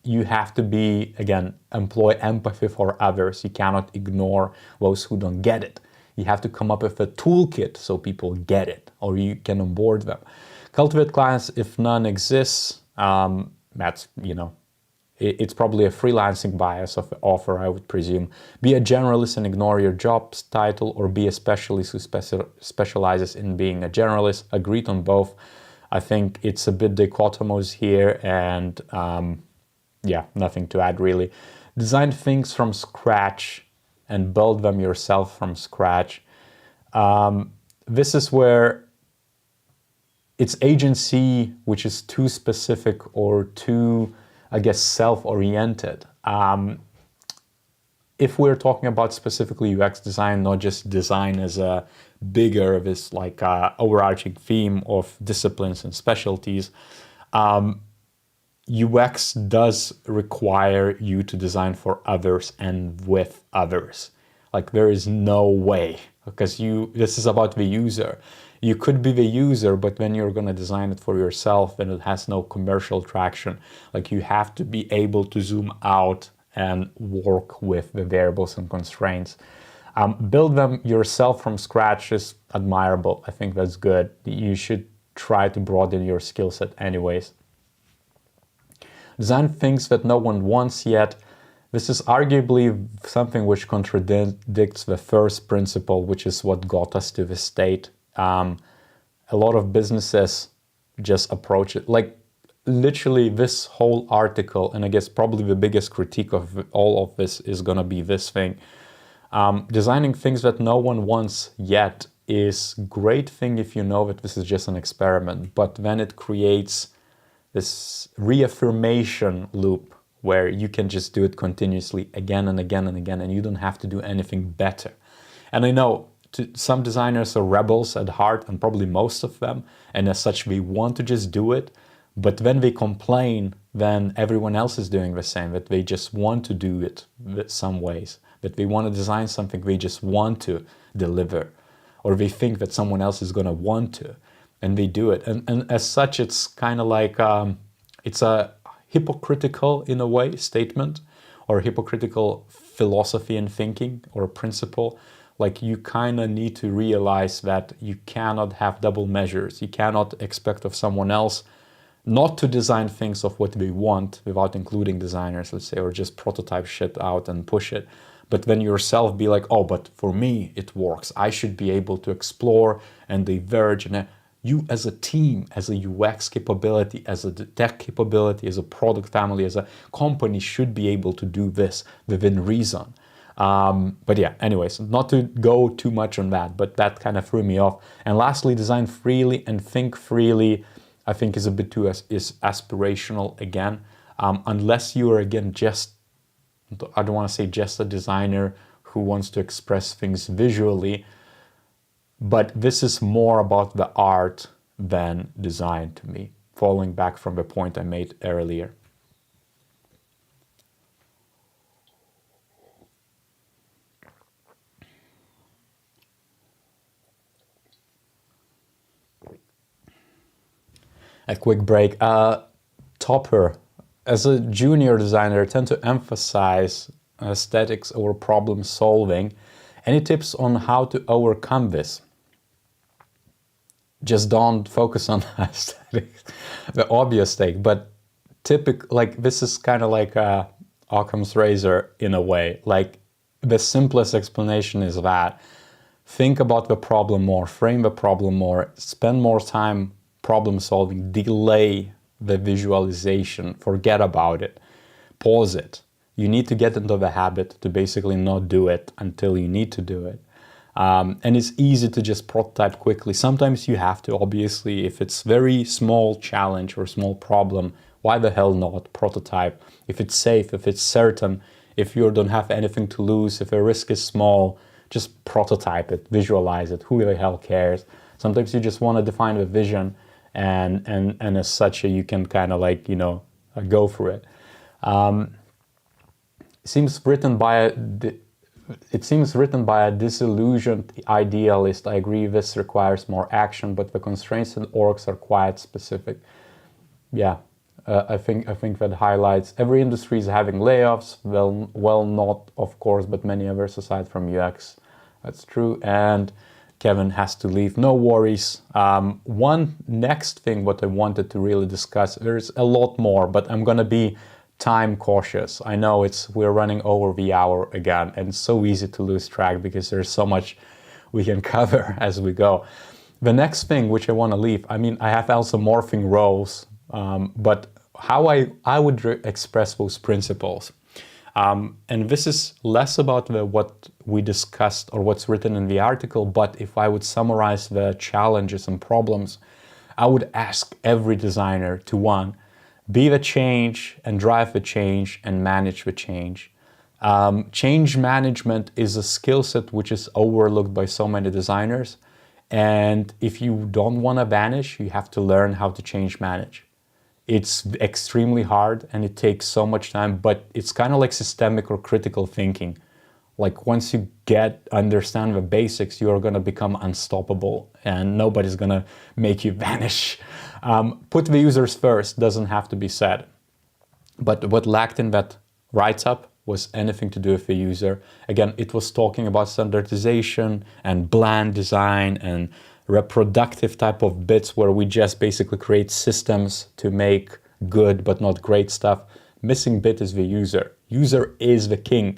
you have to be, again, employ empathy for others. You cannot ignore those who don't get it. You have to come up with a toolkit so people get it, or you can onboard them. Cultivate clients if none exists. That's, it's probably a freelancing bias of the offer, I would presume. Be a generalist and ignore your job's title, or be a specialist who specializes in being a generalist. Agreed on both. I think it's a bit dichotomous here, and nothing to add really. Design things from scratch and build them yourself from scratch. This is where it's agency which is too specific or too, I guess, self-oriented. If we're talking about specifically UX design, not just design as a bigger, this like overarching theme of disciplines and specialties, UX does require you to design for others and with others. Like there is no way, because this is about the user. You could be the user, but when you're going to design it for yourself, then it has no commercial traction. Like you have to be able to zoom out and work with the variables and constraints. Build them yourself from scratch is admirable. I think that's good. You should try to broaden your skill set anyways. Design things that no one wants yet. This is arguably something which contradicts the first principle, which is what got us to this state. A lot of businesses just approach it like literally this whole article, and I guess probably the biggest critique of all of this is going to be this thing. Designing things that no one wants yet is a great thing if you know that this is just an experiment, but then it creates this reaffirmation loop where you can just do it continuously again and again and again, and you don't have to do anything better. And I know some designers are rebels at heart, and probably most of them, and as such they want to just do it, but when they complain, then everyone else is doing the same, that they just want to do it some ways, that they want to design something they just want to deliver, or they think that someone else is going to want to, and they do it. And as such, it's kind of like, it's a hypocritical, in a way, statement, or hypocritical philosophy and thinking, or principle. Like you kind of need to realize that you cannot have double measures. You cannot expect of someone else not to design things of what they want without including designers, let's say, or just prototype shit out and push it. But then yourself be like, oh, but for me, it works. I should be able to explore and diverge. And you as a team, as a UX capability, as a tech capability, as a product family, as a company should be able to do this within reason. But yeah, anyways, not to go too much on that, but that kind of threw me off. And lastly, design freely and think freely, I think is a bit too is aspirational again. Unless you are, again, just, I don't want to say just a designer who wants to express things visually, but this is more about the art than design to me, falling back from the point I made earlier. A quick break. Topper, as a junior designer, I tend to emphasize aesthetics over problem solving. Any tips on how to overcome this? Just don't focus on aesthetics, the obvious take, but this is kind of like Occam's razor in a way. Like, the simplest explanation is that think about the problem more, frame the problem more, spend more time problem solving, delay the visualization, forget about it, pause it. You need to get into the habit to basically not do it until you need to do it. And it's easy to just prototype quickly. Sometimes you have to, obviously, if it's very small challenge or small problem, why the hell not prototype? If it's safe, if it's certain, if you don't have anything to lose, if the risk is small, just prototype it, visualize it. Who the hell cares? Sometimes you just want to define the vision, and as such, you can kind of like, go for it. It seems written by a disillusioned idealist. I agree this requires more action, but the constraints and orgs are quite specific. Yeah, I think that highlights every industry is having layoffs. Well, not of course, but many others aside from UX. That's true. And Kevin has to leave. No worries. One next thing what I wanted to really discuss, there's a lot more, but I'm gonna be time cautious. I know we're running over the hour again, and it's so easy to lose track because there's so much we can cover as we go. The next thing which I want to leave, I have also morphing roles, but how I would express those principles. And this is less about what we discussed or what's written in the article, but if I would summarize the challenges and problems, I would ask every designer to, one, be the change and drive the change and manage the change. Change management is a skill set which is overlooked by so many designers. And if you don't want to vanish, you have to learn how to change manage. It's extremely hard and it takes so much time, but it's kind of like systemic or critical thinking. Like, once you understand the basics, you are going to become unstoppable and nobody's going to make you vanish. Put the users first, doesn't have to be said. But what lacked in that write-up was anything to do with the user. Again, it was talking about standardization and bland design and reproductive type of bits where we just basically create systems to make good but not great stuff. Missing bit is the user. User is the king.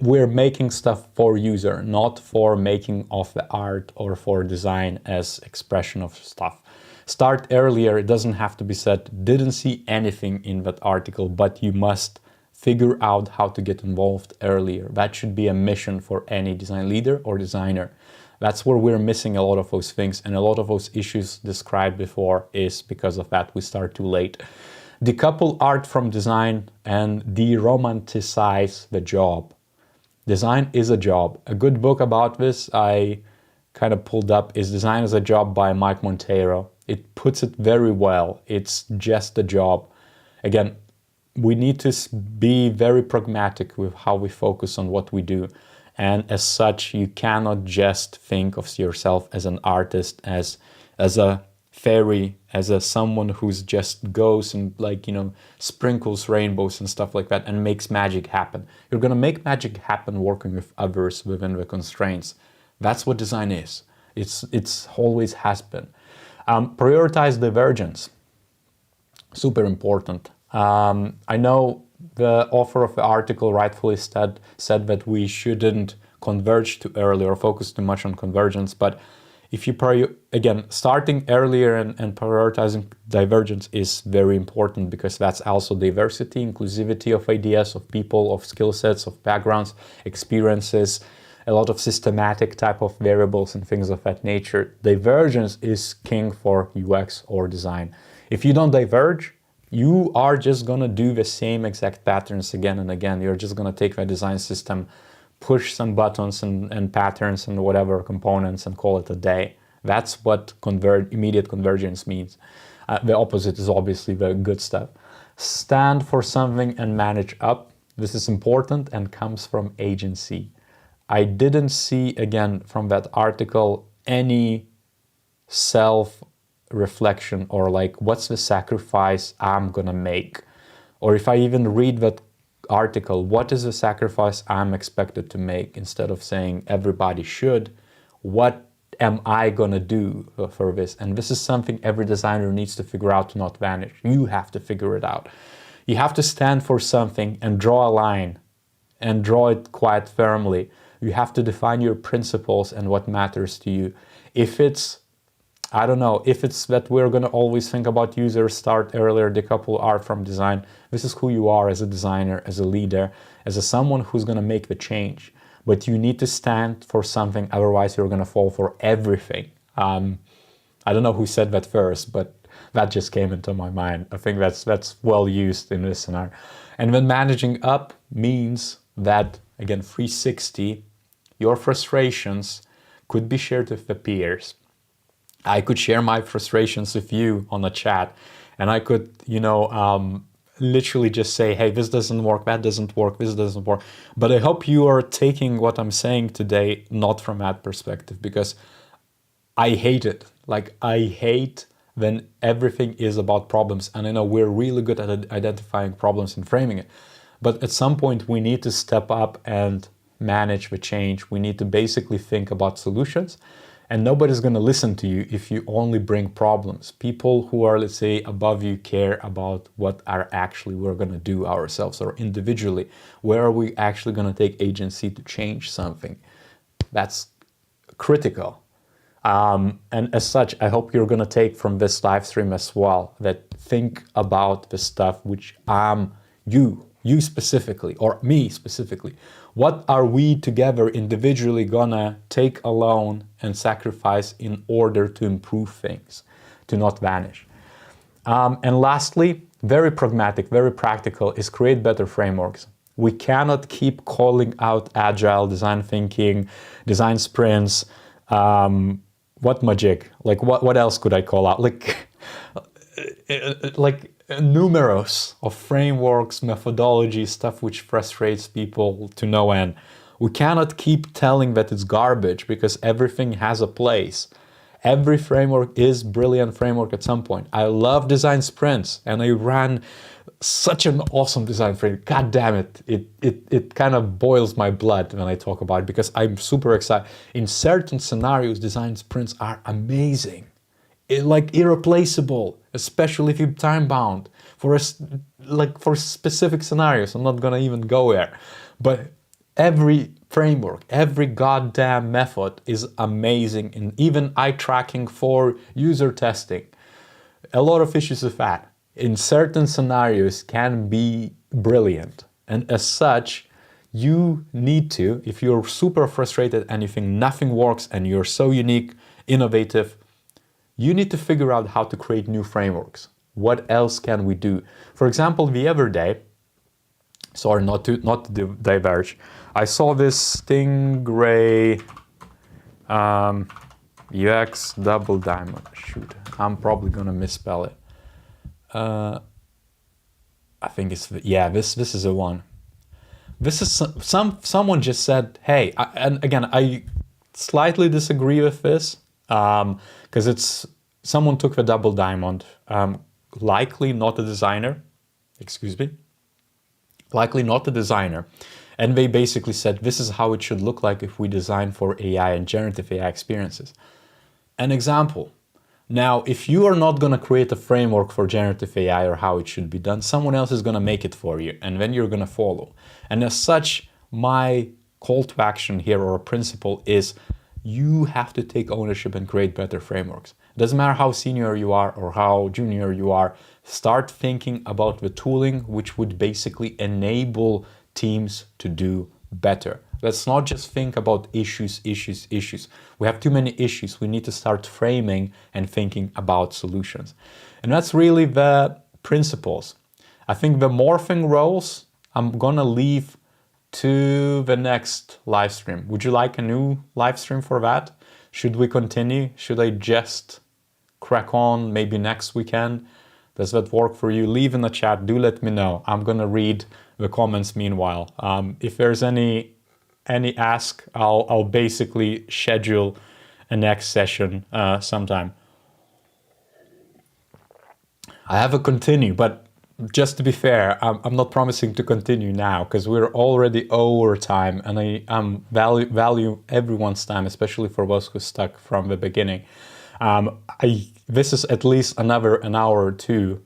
We're making stuff for user, not for making of the art or for design as expression of stuff. Start earlier, it doesn't have to be said. Didn't see anything in that article, but you must figure out how to get involved earlier. That should be a mission for any design leader or designer. That's where we're missing a lot of those things, and a lot of those issues described before is because of that. We start too late. Decouple art from design and de-romanticize the job. Design is a job. A good book about this I kind of pulled up is Design is a Job by Mike Monteiro. It puts it very well. It's just a job. Again, we need to be very pragmatic with how we focus on what we do. And as such, you cannot just think of yourself as an artist, as a fairy, as someone who's just goes and sprinkles rainbows and stuff like that and makes magic happen. You're gonna make magic happen working with others within the constraints. That's what design is. It's always has been. Prioritize divergence. Super important. I know the author of the article rightfully said that we shouldn't converge too early or focus too much on convergence, but if you starting earlier and prioritizing divergence is very important, because that's also diversity, inclusivity of ideas, of people, of skill sets, of backgrounds, experiences, a lot of systematic type of variables and things of that nature. Divergence is king for UX or design. If you don't diverge, you are just gonna do the same exact patterns again and again. You're just gonna take the design system, push some buttons and patterns and whatever components and call it a day.
That's what immediate convergence means. The opposite is obviously the good stuff. Stand for something and manage up. This is important and comes from agency. I didn't see, again, from that article, any self-reflection or like, what's the sacrifice I'm gonna make? Or if I even read that article, what is the sacrifice I'm expected to make? Instead of saying everybody should, what am I gonna do for this? And this is something every designer needs to figure out to not vanish. You have to figure it out. You have to stand for something and draw a line and draw it quite firmly. You have to define your principles and what matters to you. If it's, I don't know, if it's that we're going to always think about users, start earlier, decouple art from design, this is who you are as a designer, as a leader, as someone who's going to make the change. But you need to stand for something, otherwise you're going to fall for everything. I don't know who said that first, but that just came into my mind. I think that's well used in this scenario. And when managing up means that, again, 360, your frustrations could be shared with the peers. I could share my frustrations with you on a chat, and I could, literally just say, hey, this doesn't work, that doesn't work, this doesn't work. But I hope you are taking what I'm saying today not from that perspective, because I hate it. Like, I hate when everything is about problems. And I know we're really good at identifying problems and framing it. But at some point, we need to step up and manage the change. We need to basically think about solutions. And nobody's going to listen to you if you only bring problems. People who are, let's say, above you care about what are actually we're going to do ourselves, or individually. Where are we actually going to take agency to change something? That's critical. And as such, I hope you're going to take from this live stream as well, that think about the stuff which you specifically, or me specifically. What are we together individually gonna take alone and sacrifice in order to improve things, to not vanish? And lastly, very pragmatic, very practical, is create better frameworks. We cannot keep calling out agile, design thinking, design sprints, what magic? Like what else could I call out? Like numerous of frameworks, methodologies, stuff which frustrates people to no end. We cannot keep telling that it's garbage, because everything has a place. Every framework is brilliant framework at some point. I love design sprints, and I ran such an awesome design framework. God damn it. It kind of boils my blood when I talk about it, because I'm super excited. In certain scenarios, design sprints are amazing. Like irreplaceable, especially if you're time bound for specific scenarios. I'm not gonna even go there, but every framework, every goddamn method is amazing. And even eye tracking for user testing, a lot of issues with that in certain scenarios can be brilliant. And as such, you need to, if you're super frustrated and you think nothing works and you're so unique, innovative, you need to figure out how to create new frameworks. What else can we do? For example, the other day, sorry, not to diverge, I saw this Stingray UX double diamond. Shoot, I'm probably gonna misspell it. I think it's, yeah, this is the one. This is someone just said, hey, and again, I slightly disagree with this, because it's, someone took the double diamond, likely not a designer, likely not a designer, and they basically said, this is how it should look like if we design for AI and generative AI experiences. An example. Now, if you are not going to create a framework for generative AI or how it should be done, someone else is going to make it for you, and then you're going to follow. And as such, my call to action here, or a principle, is you have to take ownership and create better frameworks. It doesn't matter how senior you are or how junior you are, start thinking about the tooling which would basically enable teams to do better. Let's not just think about issues. We have too many issues. We need to start framing and thinking about solutions. And that's really the principles. I think the morphing roles, I'm gonna leave to the next live stream. Would you like a new live stream for that? Should we continue? Should I just crack on maybe next weekend? Does that work for you? Leave in the chat. Do let me know. I'm gonna read the comments meanwhile. If there's any ask, I'll basically schedule a next session sometime. I have a continue, but just to be fair, I'm not promising to continue now because we're already over time, and I value everyone's time, especially for those who stuck from the beginning. This is at least an hour or two.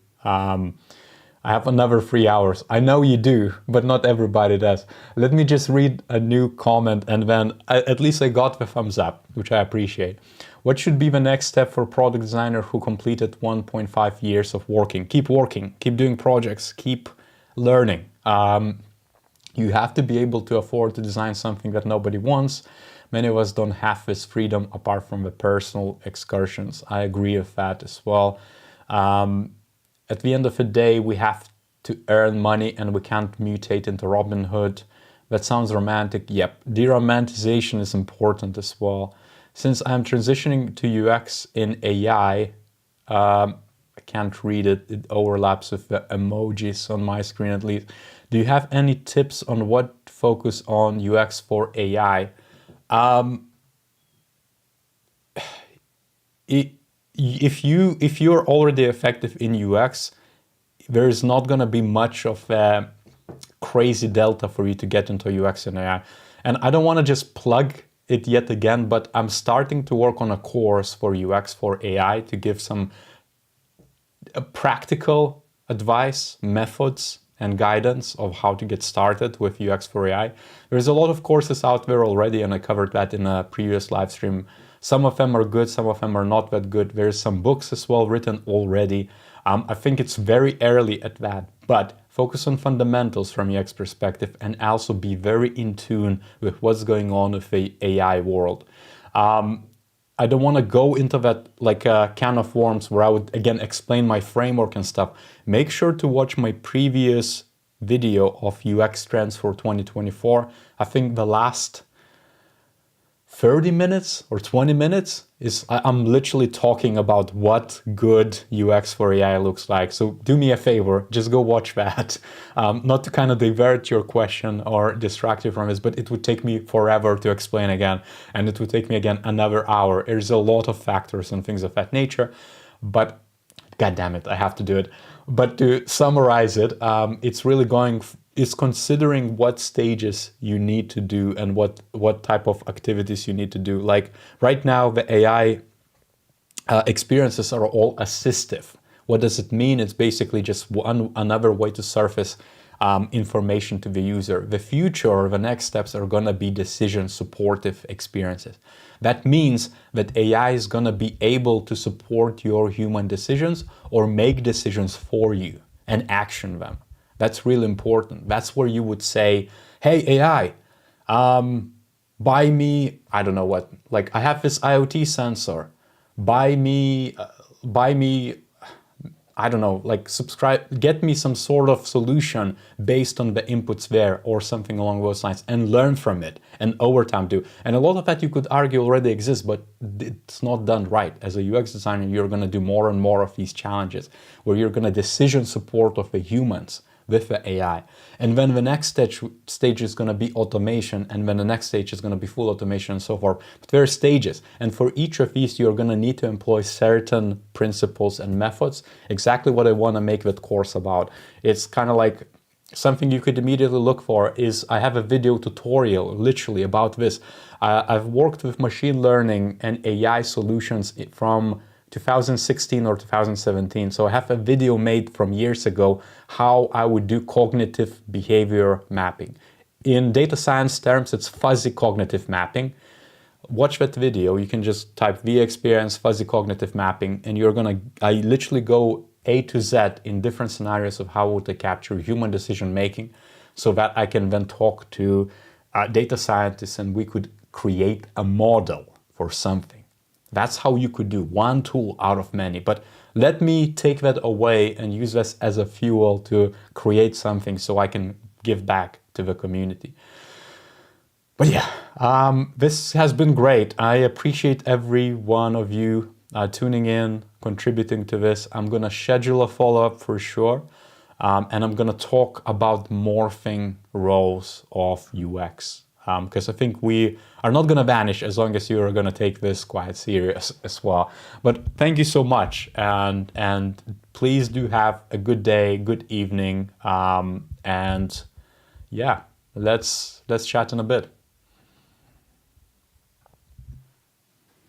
I have another 3 hours. I know you do, but not everybody does. Let me just read a new comment, and then at least I got the thumbs up, which I appreciate. What should be the next step for a product designer who completed 1.5 years of working? Keep working, keep doing projects, keep learning. You have to be able to afford to design something that nobody wants. Many of us don't have this freedom apart from the personal excursions. I agree with that as well. At the end of the day, we have to earn money and we can't mutate into Robin Hood. That sounds romantic. Yep, de-romanticization is important as well. Since I'm transitioning to UX in AI, I can't read it. It overlaps with the emojis on my screen at least. Do you have any tips on what focus on UX for AI? If you're already effective in UX, there is not going to be much of a crazy delta for you to get into UX and AI. And I don't want to just plug it yet again, but I'm starting to work on a course for UX for AI to give some practical advice, methods, and guidance of how to get started with UX for AI. There's a lot of courses out there already, and I covered that in a previous live stream. Some of them are good, some of them are not that good. There's some books as well written already. I think it's very early at that, but focus on fundamentals from UX perspective and also be very in tune with what's going on with the AI world. I don't want to go into that like a can of worms where I would again explain my framework and stuff. Make sure to watch my previous video of UX trends for 2024. I think the last 30 minutes or 20 minutes is I'm literally talking about what good UX for AI looks like. So do me a favor, just go watch that. Not to kind of divert your question or distract you from this, but it would take me forever to explain again. And it would take me again another hour. There's a lot of factors and things of that nature, but God damn it, I have to do it. But to summarize it, it's considering what stages you need to do and what type of activities you need to do. Like right now, the AI experiences are all assistive. What does it mean? It's basically just another way to surface information to the user. The future, the next steps are going to be decision supportive experiences. That means that AI is going to be able to support your human decisions or make decisions for you and action them. That's really important. That's where you would say, hey, AI, buy me, I don't know what, like I have this IoT sensor, buy me, I don't know, like get me some sort of solution based on the inputs there or something along those lines and learn from it and over time do. And a lot of that you could argue already exists, but it's not done right. As a UX designer, you're going to do more and more of these challenges where you're going to decision support of the humans with the AI. And then the next stage is going to be automation, and then the next stage is going to be full automation and so forth. But there are stages, and for each of these, you're going to need to employ certain principles and methods. Exactly what I want to make that course about. It's kind of like something you could immediately look for is I have a video tutorial literally about this. I've worked with machine learning and AI solutions from 2016 or 2017. So I have a video made from years ago how I would do cognitive behavior mapping. In data science terms, it's fuzzy cognitive mapping. Watch that video. You can just type VAEXPERIENCE fuzzy cognitive mapping, and I literally go A to Z in different scenarios of how would I capture human decision making so that I can then talk to data scientists and we could create a model for something. That's how you could do one tool out of many. But let me take that away and use this as a fuel to create something so I can give back to the community. But yeah, this has been great. I appreciate every one of you tuning in, contributing to this. I'm going to schedule a follow-up for sure. And I'm going to talk about morphing roles of UX. Because I think we are not going to vanish as long as you are going to take this quite serious as well. But thank you so much. And please do have a good day, good evening. And yeah, let's chat in a bit.